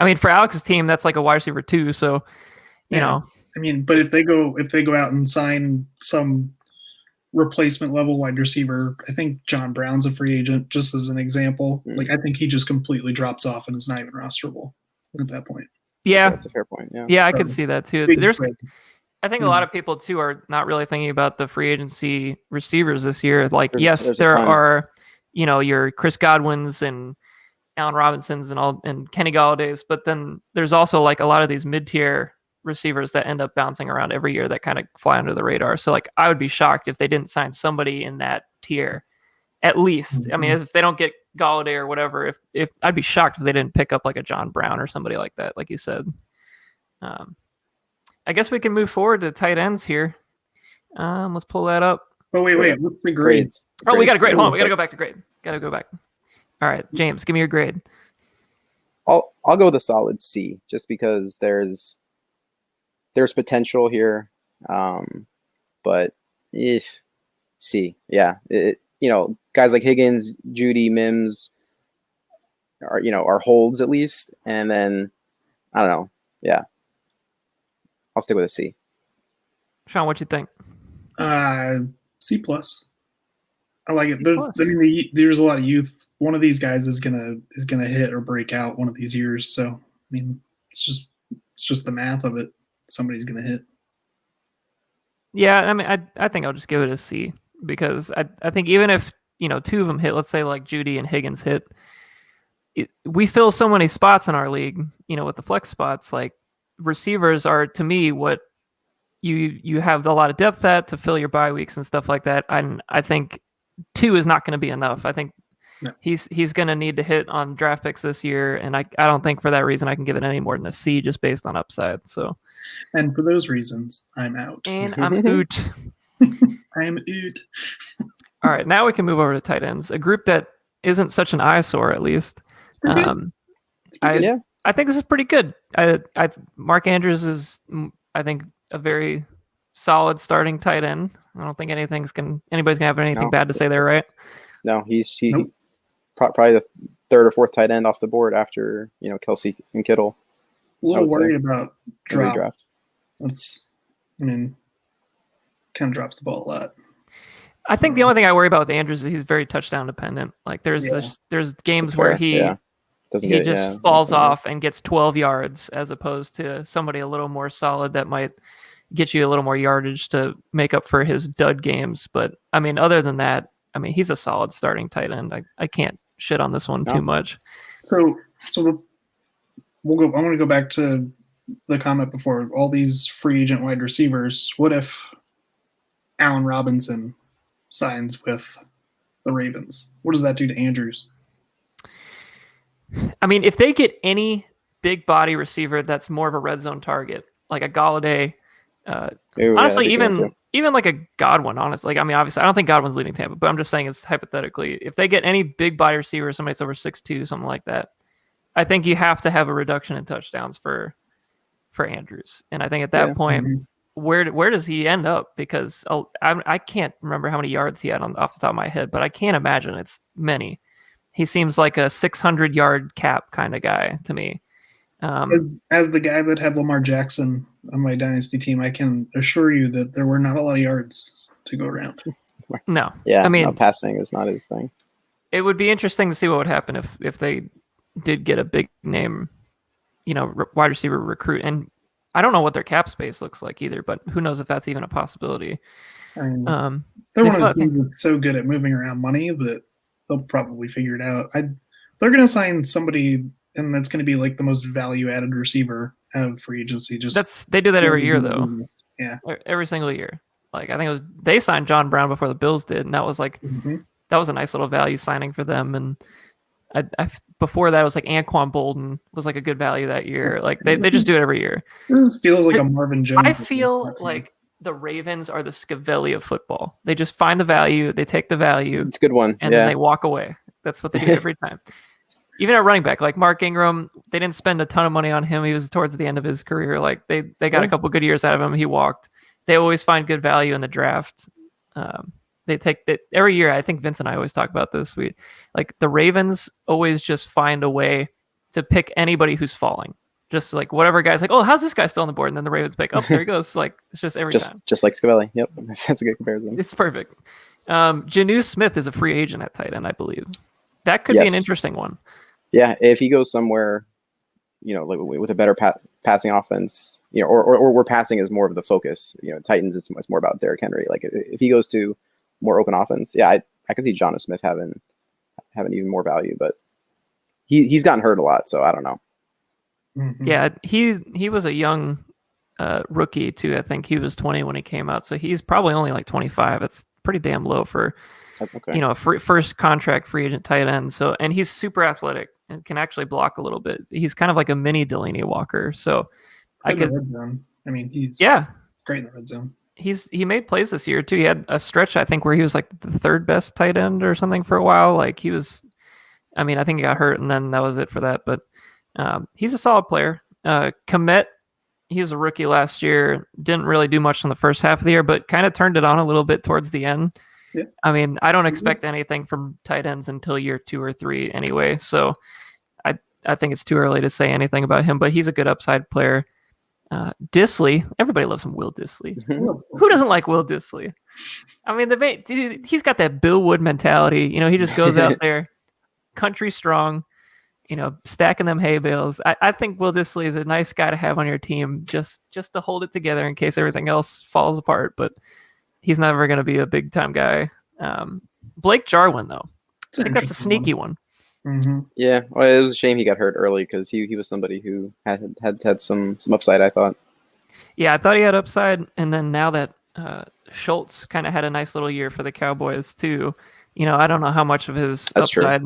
mean for Alex's team that's like a wide receiver 2, so you know. I mean, but if they go out and sign some replacement level wide receiver, I think John Brown's a free agent, just as an example. Like I think he just completely drops off and is not even rosterable at that point. Yeah, that's a fair point. Yeah, I could see that too. I think a lot of people too are not really thinking about the free agency receivers this year. Like, there's there are, your Chris Godwins and Allen Robinsons and Kenny Galladay's, but then there's also like a lot of these mid-tier receivers that end up bouncing around every year that kind of fly under the radar. So like, I would be shocked if they didn't sign somebody in that tier, at least. I mean, if they don't get Galladay or whatever, if I'd be shocked if they didn't pick up like a John Brown or somebody like that, like you said. I guess we can move forward to tight ends here. Let's pull that up. Oh wait, what's the grades? Oh, we got a grade. Hold on, we got to go back to grade. Got to go back. All right, James, give me your grade. I'll go with a solid C, just because there's potential here, but C, yeah. Guys like Higgins, Judy, Mims are holds at least, and then I don't know, yeah. I'll stick with a C. Sean, what you think? C+. I like it. There's a lot of youth. One of these guys is gonna hit or break out one of these years. So I mean, it's just the math of it. Somebody's gonna hit. Yeah, I mean, I think I'll just give it a C, because I think even if 2 of them hit, let's say like Judy and Higgins hit, we fill so many spots in our league. With the flex spots, like receivers are to me what you have a lot of depth at to fill your bye weeks and stuff like that. And I think 2 is not going to be enough. I think he's going to need to hit on draft picks this year, and I don't think for that reason I can give it any more than a C just based on upside. So, and for those reasons, I'm out. And I'm out. I'm out. All right, now we can move over to tight ends, a group that isn't such an eyesore, at least. I think this is pretty good. Mark Andrews is, I think, a very solid starting tight end. I don't think anybody's gonna have anything bad to say there, right? No, he's probably the 3rd or 4th tight end off the board after Kelsey and Kittle. A little worried about draft. Kind of drops the ball a lot. I think the only thing I worry about with Andrews is he's very touchdown dependent. Like there's games where he just falls off and gets 12 yards as opposed to somebody a little more solid that might get you a little more yardage to make up for his dud games. But I mean, other than that, he's a solid starting tight end. I can't shit on this one too much. So we'll go. I want to go back to the comment before. All these free agent wide receivers. What if Allen Robinson signs with the Ravens? What does that do to Andrews? I mean, if they get any big body receiver that's more of a red zone target, like a Galladay, honestly, even like a Godwin, honestly. Like, obviously, I don't think Godwin's leaving Tampa, but I'm just saying it's hypothetically. If they get any big body receiver, somebody that's over 6'2", something like that, I think you have to have a reduction in touchdowns for Andrews. And I think at that point, where does he end up? Because I can't remember how many yards he had off the top of my head, but I can't imagine it's many. He seems like a 600-yard cap kind of guy to me. As the guy that had Lamar Jackson on my dynasty team, I can assure you that there were not a lot of yards to go around. No. Yeah, passing is not his thing. It would be interesting to see what would happen if they did get a big name, wide receiver recruit. And I don't know what their cap space looks like either, but who knows if that's even a possibility. They're one of the teams that's so good at moving around money that they'll probably figure it out. They're going to sign somebody, and that's going to be like the most value-added receiver out of free agency. They do that every year, though. Yeah, every single year. Like I think they signed John Brown before the Bills did, and that was like that was a nice little value signing for them. And I before that, it was like Anquan Bolden was like a good value that year. Like they just do it every year. It feels like a Marvin Jones. I feel like the Ravens are the Scavelli of football. They just find the value, they take the value. It's a good one. And then they walk away. That's what they do every time. Even at running back, like Mark Ingram, they didn't spend a ton of money on him. He was towards the end of his career. Like they got a couple good years out of him. He walked. They always find good value in the draft. They take that every year. I think Vince and I always talk about this. The Ravens always just find a way to pick anybody who's falling. Just like whatever guy's like, oh, how's this guy still on the board? And then the Ravens pick, oh, there he goes. Like it's just every time. Just like Scavelli. Yep, that's a good comparison. It's perfect. Janu Smith is a free agent at tight end, I believe. That could be an interesting one. Yeah, if he goes somewhere, like with a better passing offense, or where passing is more of the focus. Titans it's more about Derrick Henry. Like if he goes to more open offense, yeah, I can see Janu Smith having even more value, but he's gotten hurt a lot, so I don't know. Mm-hmm. Yeah, he was a young rookie too. I think he was 20 when he came out, so he's probably only like 25. It's pretty damn low for a first contract free agent tight end. So, and he's super athletic and can actually block a little bit. He's kind of like a mini Delaney Walker. So he's great in the red zone. He made plays this year too. He had a stretch, I think, where he was like the third best tight end or something for a while. Like he was, I think he got hurt and then that was it for that. But he's a solid player. Komet, he was a rookie last year. Didn't really do much in the first half of the year, but kind of turned it on a little bit towards the end. Yeah. I don't expect anything from tight ends until year 2 or 3 anyway. So I think it's too early to say anything about him, but he's a good upside player. Disley, everybody loves him. Will Disley. Who doesn't like Will Disley? Dude, he's got that Bill Wood mentality. He just goes out there, country strong, stacking them hay bales. I think Will Disley is a nice guy to have on your team just to hold it together in case everything else falls apart, but he's never going to be a big time guy. Blake Jarwin, though, I think that's a sneaky one. Mm-hmm. Yeah, well, it was a shame he got hurt early because he was somebody who had some upside, I thought. Yeah, I thought he had upside, and then now that Schultz kind of had a nice little year for the Cowboys too, I don't know how much of his upside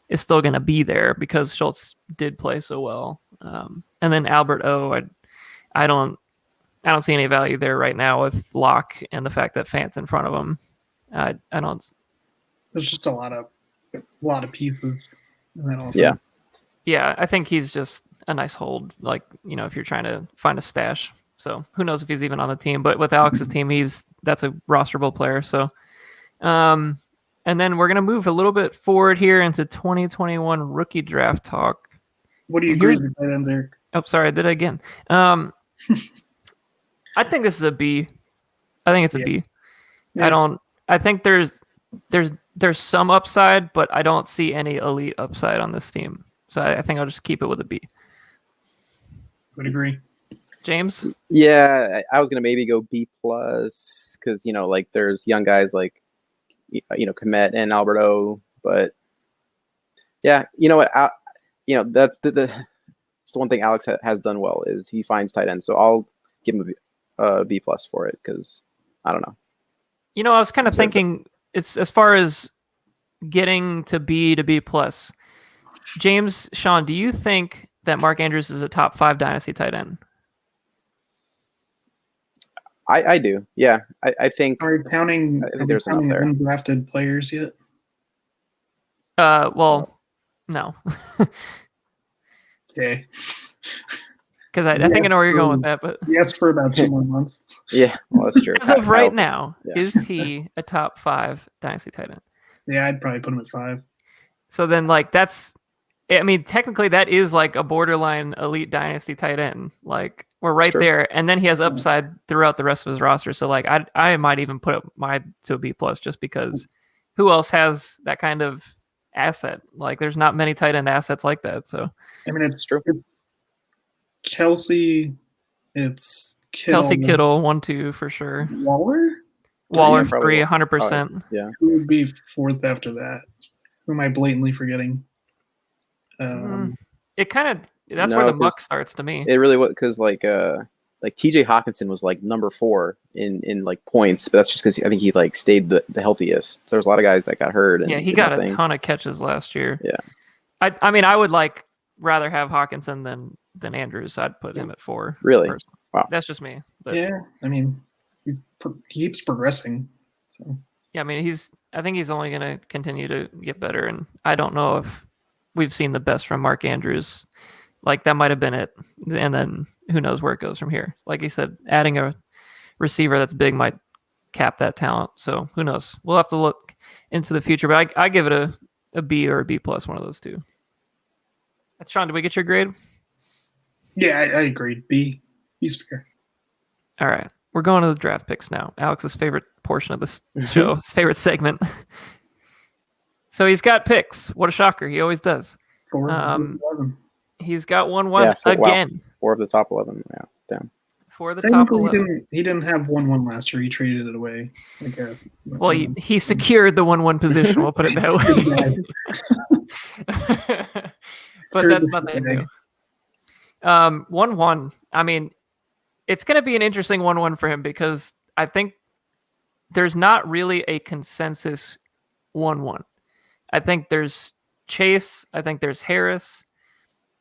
is still going to be there because Schultz did play so well. And then Albert O, I don't see any value there right now with Locke and the fact that Fant's in front of him. I don't. There's just a lot of pieces in that offense. Yeah. Yeah, I think he's just a nice hold, like, if you're trying to find a stash. So who knows if he's even on the team, but with Alex's team, that's a rosterable player. So, and then we're going to move a little bit forward here into 2021 rookie draft talk. What do you agree with tight ends, Eric? Oh, sorry, I did it again. I think this is a B. I think it's a B. Yeah. I think there's some upside, but I don't see any elite upside on this team. So I think I'll just keep it with a B. Would agree. James? Yeah, I was gonna maybe go B plus because there's young guys like Komet and Alberto, but yeah, that's the one thing Alex has done well is he finds tight ends. So I'll give him a B plus for it because I don't know. I was kind of thinking it's as far as getting to B to B plus. James, Sean, do you think that Mark Andrews is a top 5 dynasty tight end? I do. Yeah, I think. Are we counting there's enough there. Undrafted players yet? Well, no. Okay. Because I think I know where you're going with that, but yes, for about 2 more months. Yeah, well, that's true. As of right now, is he a top 5 dynasty tight end? Yeah, I'd probably put him at 5. So then, technically that is like a borderline elite dynasty tight end. Like we're right there, and then he has upside throughout the rest of his roster. So I might even put up mine to a B plus just because who else has that kind of asset? Like there's not many tight end assets like that. So it's true. It's Kelsey, it's Kittle. Kelsey, Kittle, 1, 2 for sure. Waller 3, 100%. Yeah. Who would be 4th after that? Who am I blatantly forgetting? It kind of where the muck starts to me. It really was because T.J. Hawkinson was number 4 in points, but that's just because I think he stayed the healthiest. There's a lot of guys that got hurt. And he got a ton of catches last year. Yeah. I would rather have Hawkinson than Andrews. I'd put him at 4. Really? Personally. Wow. That's just me. But. Yeah, he keeps progressing. So. Yeah, I mean, I think he's only going to continue to get better, and I don't know if we've seen the best from Mark Andrews. Like, that might have been it, and then who knows where it goes from here. Like you said, adding a receiver that's big might cap that talent. So who knows? We'll have to look into the future, but I give it a B or a B plus, one of those two. That's Sean. Did we get your grade? Yeah, I agree. B. B's fair. All right. We're going to the draft picks now. Alex's favorite portion of this show, his favorite segment. So he's got picks. What a shocker. He always does. 4 of 11. He's got 1-1 again. Wow. 4 of the top 11. Yeah, damn. 4 of the top 11. He didn't have 1-1 last year. He traded it away. Well, he secured the 1-1 position. We'll put it that way. But that's not the issue. 1-1. I mean, it's going to be an interesting 1-1 for him because I think there's not really a consensus 1-1. I think there's Chase. I think there's Harris.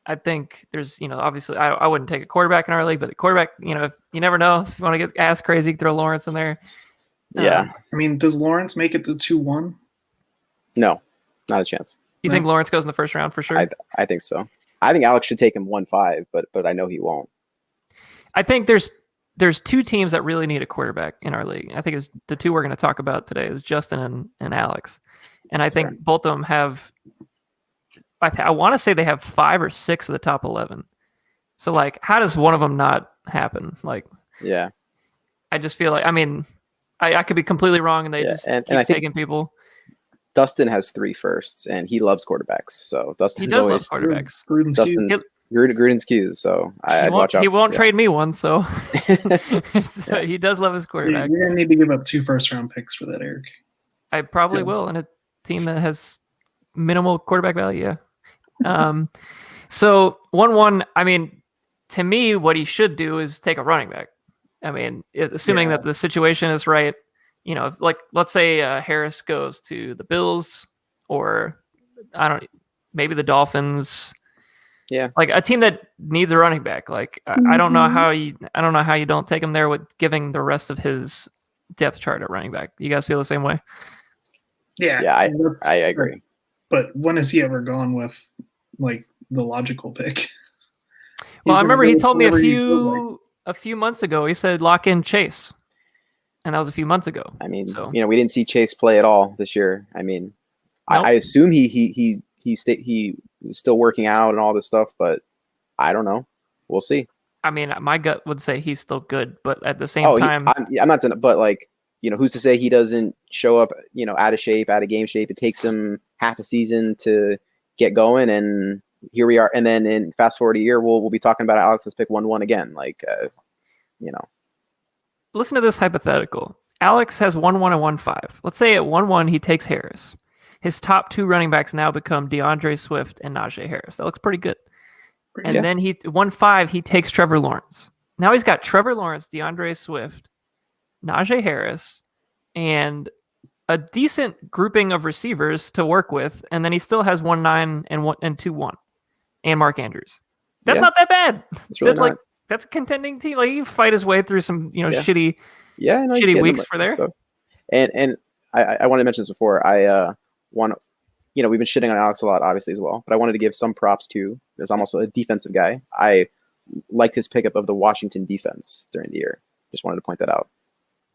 I think there's, obviously I wouldn't take a quarterback in our league, but the quarterback, if you never know, if you want to get ass crazy, throw Lawrence in there. Yeah. I mean, does Lawrence make it to 2-1? No, not a chance. You think Lawrence goes in the first round for sure? I think so. I think Alex should take him 1-5, but I know he won't. I think there's 2 teams that really need a quarterback in our league. I think it's the 2 we're going to talk about today is Justin and Alex. And I think both of them have, I want to say they have 5 or 6 of the top 11. So, like, how does one of them not happen? Like, yeah. I just feel like, I mean, I could be completely wrong and they just keep taking people. Dustin has 3 firsts, and he loves quarterbacks. So Dustin does love quarterbacks. Gruden's cues. So I'd watch out. He won't trade me one, so he does love his quarterback. You're gonna need to give up 2 first-round picks for that, Eric. I probably will in a team that has minimal quarterback value. Yeah. So 1-1. I mean, to me, what he should do is take a running back. I mean, assuming that the situation is right. Like let's say Harris goes to the Bills or maybe the Dolphins. Yeah, like a team that needs a running back. Like I don't know how you don't take him there with giving the rest of his depth chart at running back. You guys feel the same way? Yeah, I agree. But when has he ever gone with like the logical pick? Well, I remember he told me a few months ago. He said lock in Chase. And that was a few months ago. I mean, we didn't see Chase play at all this year. I mean, nope. I assume he was still working out and all this stuff, but I don't know. We'll see. I mean, my gut would say he's still good, but at the same time, I'm not. But like, who's to say he doesn't show up, out of shape, out of game shape? It takes him half a season to get going, and here we are. And then in fast forward a year, we'll be talking about Alex's pick 1-1 again. Like, Listen to this hypothetical. Alex has 1-1 and 1-5. Let's say at 1-1 he takes Harris. His top 2 running backs now become DeAndre Swift and Najee Harris. That looks pretty good. And then 1-5 he takes Trevor Lawrence. Now he's got Trevor Lawrence, DeAndre Swift, Najee Harris, and a decent grouping of receivers to work with. And then he still has 1-9 and 2-1 and Mark Andrews. That's not that bad. That's a contending team. Like, you fight his way through some, shitty weeks for there. So. And I wanted to mention this before. We've been shitting on Alex a lot, obviously, as well. But I wanted to give some props too, because I'm also a defensive guy. I liked his pickup of the Washington defense during the year. Just wanted to point that out.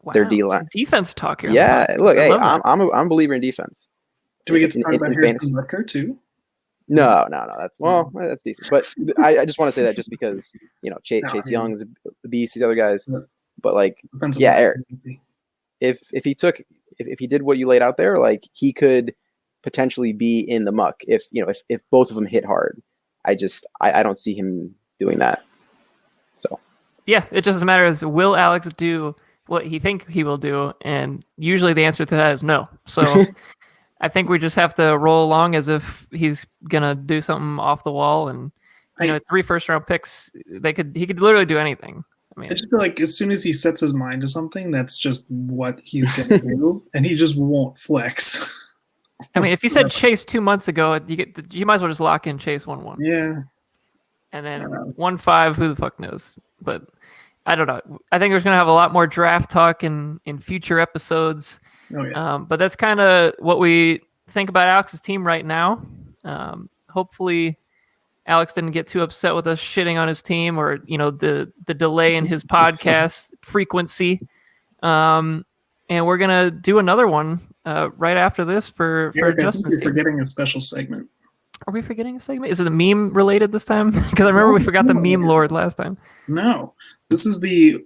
Wow, their D-line. Defense talk here. Yeah, look, hey, I'm a believer in defense. Do we get to talk about Harrison Butker too? No. That's decent. But I just want to say that just because Chase Young's a beast, these other guys. But like, Eric, if he did what you laid out there, like he could potentially be in the muck if both of them hit hard. I don't see him doing that. So yeah, it just matters. Will Alex do what he think he will do? And usually the answer to that is no. So. I think we just have to roll along as if he's gonna do something off the wall, and 3 first-round picks. He could literally do anything. I mean, I just feel like as soon as he sets his mind to something, that's just what he's gonna do, and he just won't flex. I mean, if you said Chase 2 months ago, you might as well just lock in Chase 1-1. Yeah. And then 1-5, who the fuck knows? But I don't know. I think there's gonna have a lot more draft talk in future episodes. Oh yeah. But that's kind of what we think about Alex's team right now. Hopefully, Alex didn't get too upset with us shitting on his team, or the delay in his podcast frequency. And we're gonna do another one right after this for Eric, I think Justin's you're team. forgetting a special segment. Are we forgetting a segment? Is it a meme related this time? Because I remember we forgot the meme lord last time. No, this is the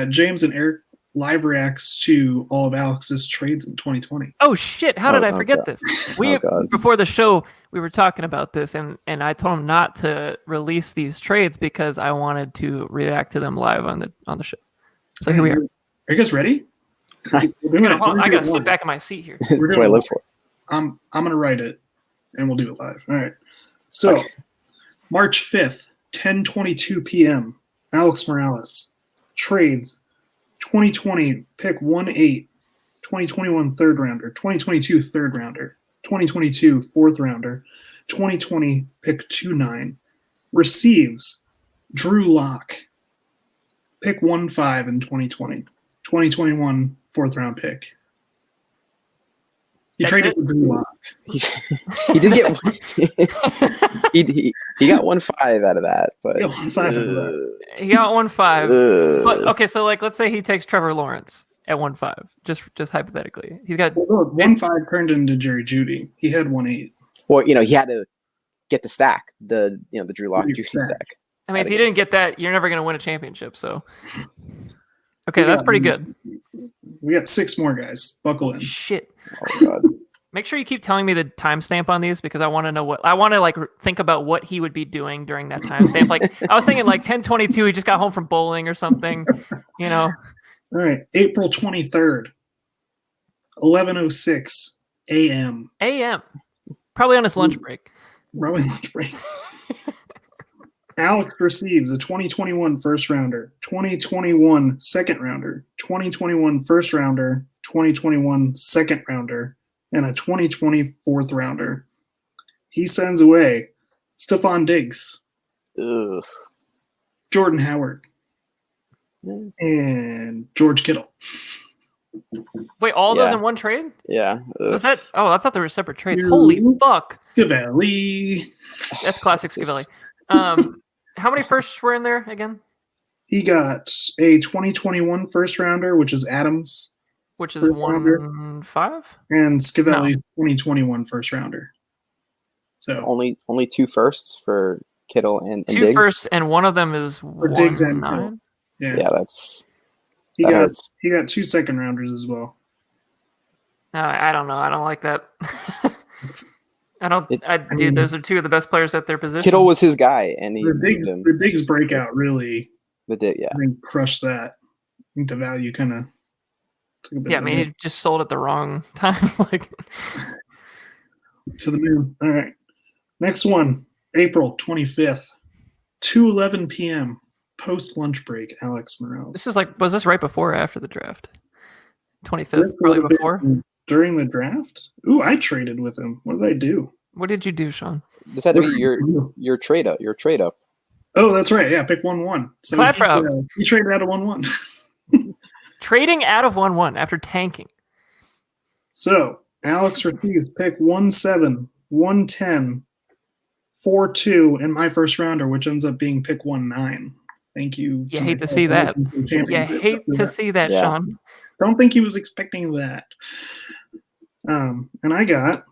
James and Eric live reacts to all of Alex's trades in 2020. Oh shit! How did I forget God. this? God. Before the show, we were talking about this, and I told him not to release these trades because I wanted to react to them live on the show. So here we are. Are you guys ready? I gotta sit back in my seat here. That's what I live for. I'm gonna write it, and we'll do it live. All right. So, March 5th, 10:22 p.m. Alex Morales trades 2020 pick 1-8, 2021 third rounder, 2022 third rounder, 2022 fourth rounder, 2020 pick 2-9. Receives Drew Lock, pick 1-5 in 2020, 2021 fourth round pick. He That's traded it? for Drew Lock. He did get one. he got 1-5 out of that, but Yeah, 1-5 out of that. He got 1-5. But ugh. okay, so let's say he takes Trevor Lawrence at 1-5, just hypothetically. He's got Well, look, 1-5 turned into Jerry Jeudy. He had 1-8. Well, he had to get the stack, the Drew Lock Your juicy stack. stack. I mean, if Gotta you get didn't get that, you're never going to win a championship. So, okay, that's pretty good. We got 6 more guys. Buckle in. Shit. Oh god. Make sure you keep telling me the timestamp on these because I want to know I want to think about what he would be doing during that timestamp. Like I was thinking 10:22, he just got home from bowling or something. All right. April 23rd, 11:06 a.m. AM. Probably on his lunch break. Probably lunch break. Alex receives a 2021 first rounder, 2021 second rounder, 2021 first rounder, 2021 second rounder, and a 2020 fourth rounder. He sends away Stephon Diggs, Ugh. Jordan Howard, and George Kittle. Wait, all Yeah. those in one trade? Yeah. Was that? Oh, I thought there were separate trades. Dude. Holy fuck! Scavelli. That's classic Scavelli. How many firsts were in there again? He got a 2021 first rounder, which is Adams, Which is First rounder. 1-5? and Scavelli's 2021 first rounder. So Only 2 firsts for Kittle and Two Diggs. firsts, and one of them is Diggs and 1-9. yeah, Yeah, that's he that got hurts. 2 second rounders as well. I don't know. I don't like that. It- Dude, those are 2 of the best players at their position. Kittle was his guy, and he The Diggs breakout really, yeah. I think, crushed that. I think the value kind of took a bit Yeah, I of a mean, dip he just sold at the wrong time. to the moon. All right. Next one, April 25th, 2:11 p.m. post lunch break. Alex Morales. This is was this right before or after the draft? 25th, This probably would have before. been during the draft. Ooh, I traded with him. What did I do? What did you do, Sean? This had to be your trade up. Your trade up. Oh, that's right. Yeah, pick 1-1. So he traded out of 1-1. Trading out of 1-1 after tanking. So Alex receives pick 1-7, 1-10, 4-2, and my first rounder, which ends up being pick 1-9. Thank you. You hate to see that. You hate to see that, Yeah. Sean. Don't think he was expecting that. And I got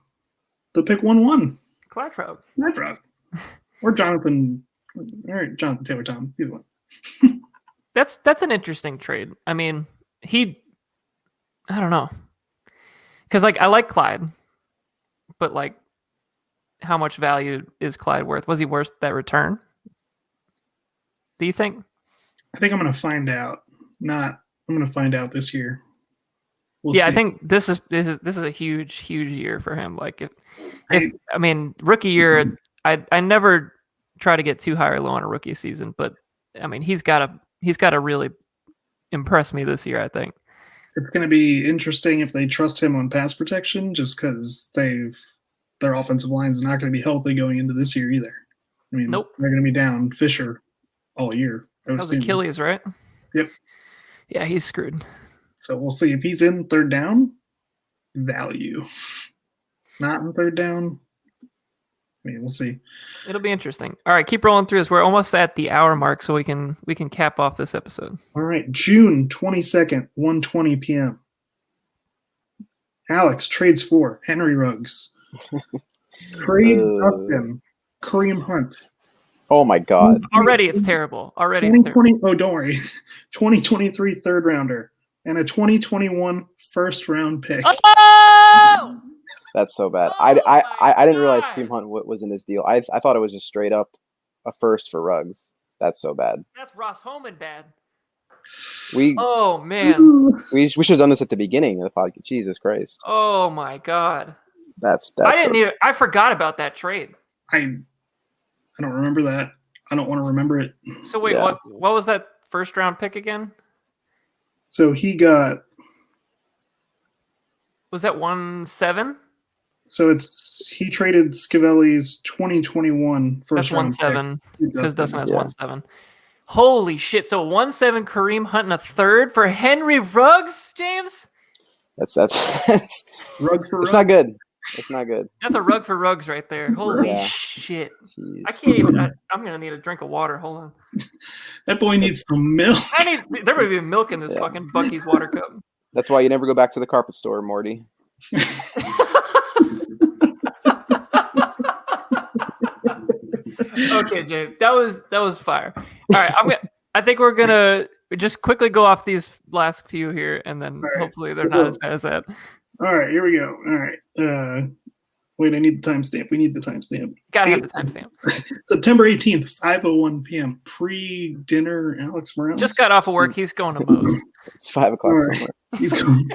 the pick 1-1. Clyde Frog. My frog. Or Jonathan Taylor Thomas, either one. That's an interesting trade. I mean, I don't know. Because I like Clyde, but how much value is Clyde worth? Was he worth that return? Do you think? I think I'm going to find out. I'm going to find out this year. We'll I see. think this is a huge year for him. Rookie year, I never try to get too high or low on a rookie season, but I mean he's got to really impress me this year. I think it's going to be interesting if they trust him on pass protection, just because their offensive line is not going to be healthy going into this year either. I mean, Nope. They're going to be down Fisher all year. that was Achilles, right? Yep. Yeah, he's screwed. So we'll see if he's in third down. value. Not in third down. I mean, we'll see. It'll be interesting. All right, keep rolling through this. We're almost at the hour mark, so we can cap off this episode. All right, June 22nd, 1:20 p.m. Alex trades for Henry Ruggs. Trades Dustin, Kareem Hunt. Oh my God. Already it's terrible. Already it's terrible. 2020, oh, don't worry. 2023 third rounder and a 2021 first round pick. Oh! That's so bad. Oh I didn't realize God. Kareem Hunt was in this deal. I thought it was just straight up a first for Ruggs. That's so bad. That's Ross Holman bad. We Oh man. we should have done this at the beginning of the podcast. Jesus Christ. Oh my God. That's I forgot about that trade. I don't remember that. I don't want to remember it. So wait, Yeah. what was that first round pick again? So he got. Was that 1-7? So he traded Scavelli's 2021 first That's round 1-7 pick. because Dustin has Yeah. 1-7. Holy shit! So 1-7 Kareem Hunt and a third for Henry Ruggs, James. that's Rug for it's rug. not good. It's not good. That's a rug for Ruggs right there. Holy Yeah. shit! Jeez. I can't even. I'm gonna need a drink of water. Hold on. That boy needs some milk. There would be milk in this Yeah. fucking Bucky's water cup. That's why you never go back to the carpet store, Morty. Okay, James, that was fire. All right, I think we're gonna just quickly go off these last few here, and then right. hopefully they're not as bad as that. All right, here we go. All right. Wait, I need the timestamp. We need the timestamp. Gotta have the timestamp. September 18th, 5:01 p.m. Pre-dinner. Alex Morales Just got off of work. He's going to Moe's. It's 5 o'clock All right. somewhere. He's going.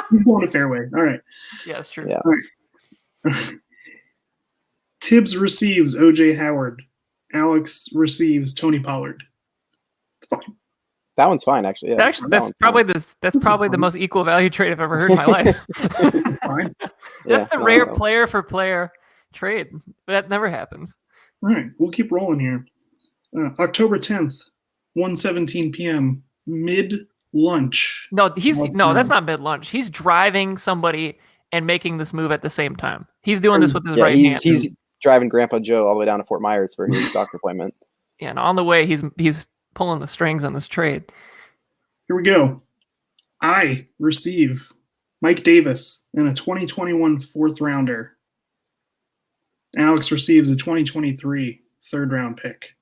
He's going to Fairway. All right. Yeah, that's true. Yeah. Tibbs receives O.J. Howard. Alex receives Tony Pollard. It's fine. That one's fine, actually. Yeah, Actually, that's probably the most equal value trade I've ever heard in my life. Fine. That's the rare player for player trade. That never happens. All right. We'll keep rolling here. October 10th, 1:17 p.m. Mid-lunch. No, that's not mid lunch. He's driving somebody and making this move at the same time. He's doing this with his right hand. He's driving Grandpa Joe all the way down to Fort Myers for his doctor appointment. Yeah, and on the way, he's pulling the strings on this trade. Here we go. I receive Mike Davis and a 2021 fourth rounder. Alex receives a 2023 third round pick.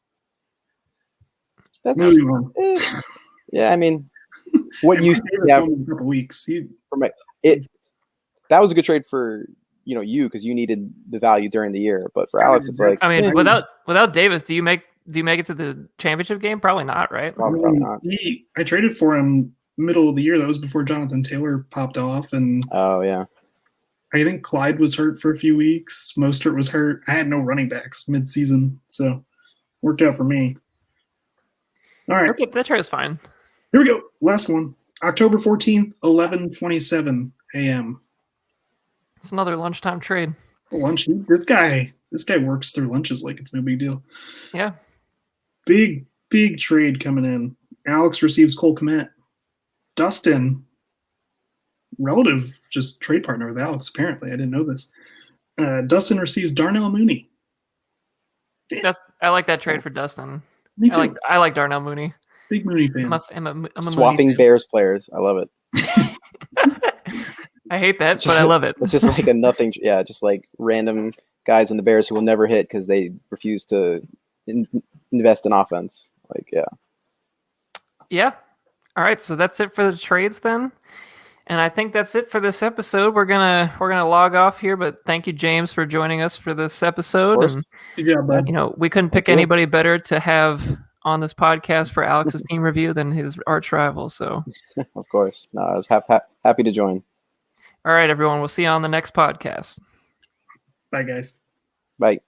That's Moving on. yeah. I mean, what you Mike Davis yeah, only a couple weeks. that was a good trade for you because you needed the value during the year. But for Alex, it's like I mean, yeah, without Davis, do you make it to the championship game? Probably not, right? probably not. I traded for him middle of the year. That was before Jonathan Taylor popped off, and Oh yeah. I think Clyde was hurt for a few weeks. Mostert was hurt. I had no running backs mid-season, so worked out for me. All right, Okay, that trade is fine. here we go. Last one. October 14th, 11:27 a.m. It's another lunchtime trade. Lunch. This guy works through lunches like it's no big deal. Yeah. Big trade coming in. Alex receives Cole Kmet. Dustin, relative just trade partner with Alex, apparently. I didn't know this. Dustin receives Darnell Mooney. I like that trade for Dustin. Me too. I like Darnell Mooney. Big Mooney fan. I'm a Swapping Mooney fan. Bears players. I love it. I hate that, but I love it. It's just like a nothing. Yeah, just like random guys in the Bears who will never hit because they refuse to invest in offense. Like, yeah. Yeah. All right, so that's it for the trades then. And I think that's it for this episode. We're gonna log off here, but thank you, James, for joining us for this episode. And Good job, bud. we couldn't pick anybody better to have on this podcast for Alex's team review than his arch rival. So, Of course. No, I was happy to join. all right, everyone, we'll see you on the next podcast. Bye, guys. Bye.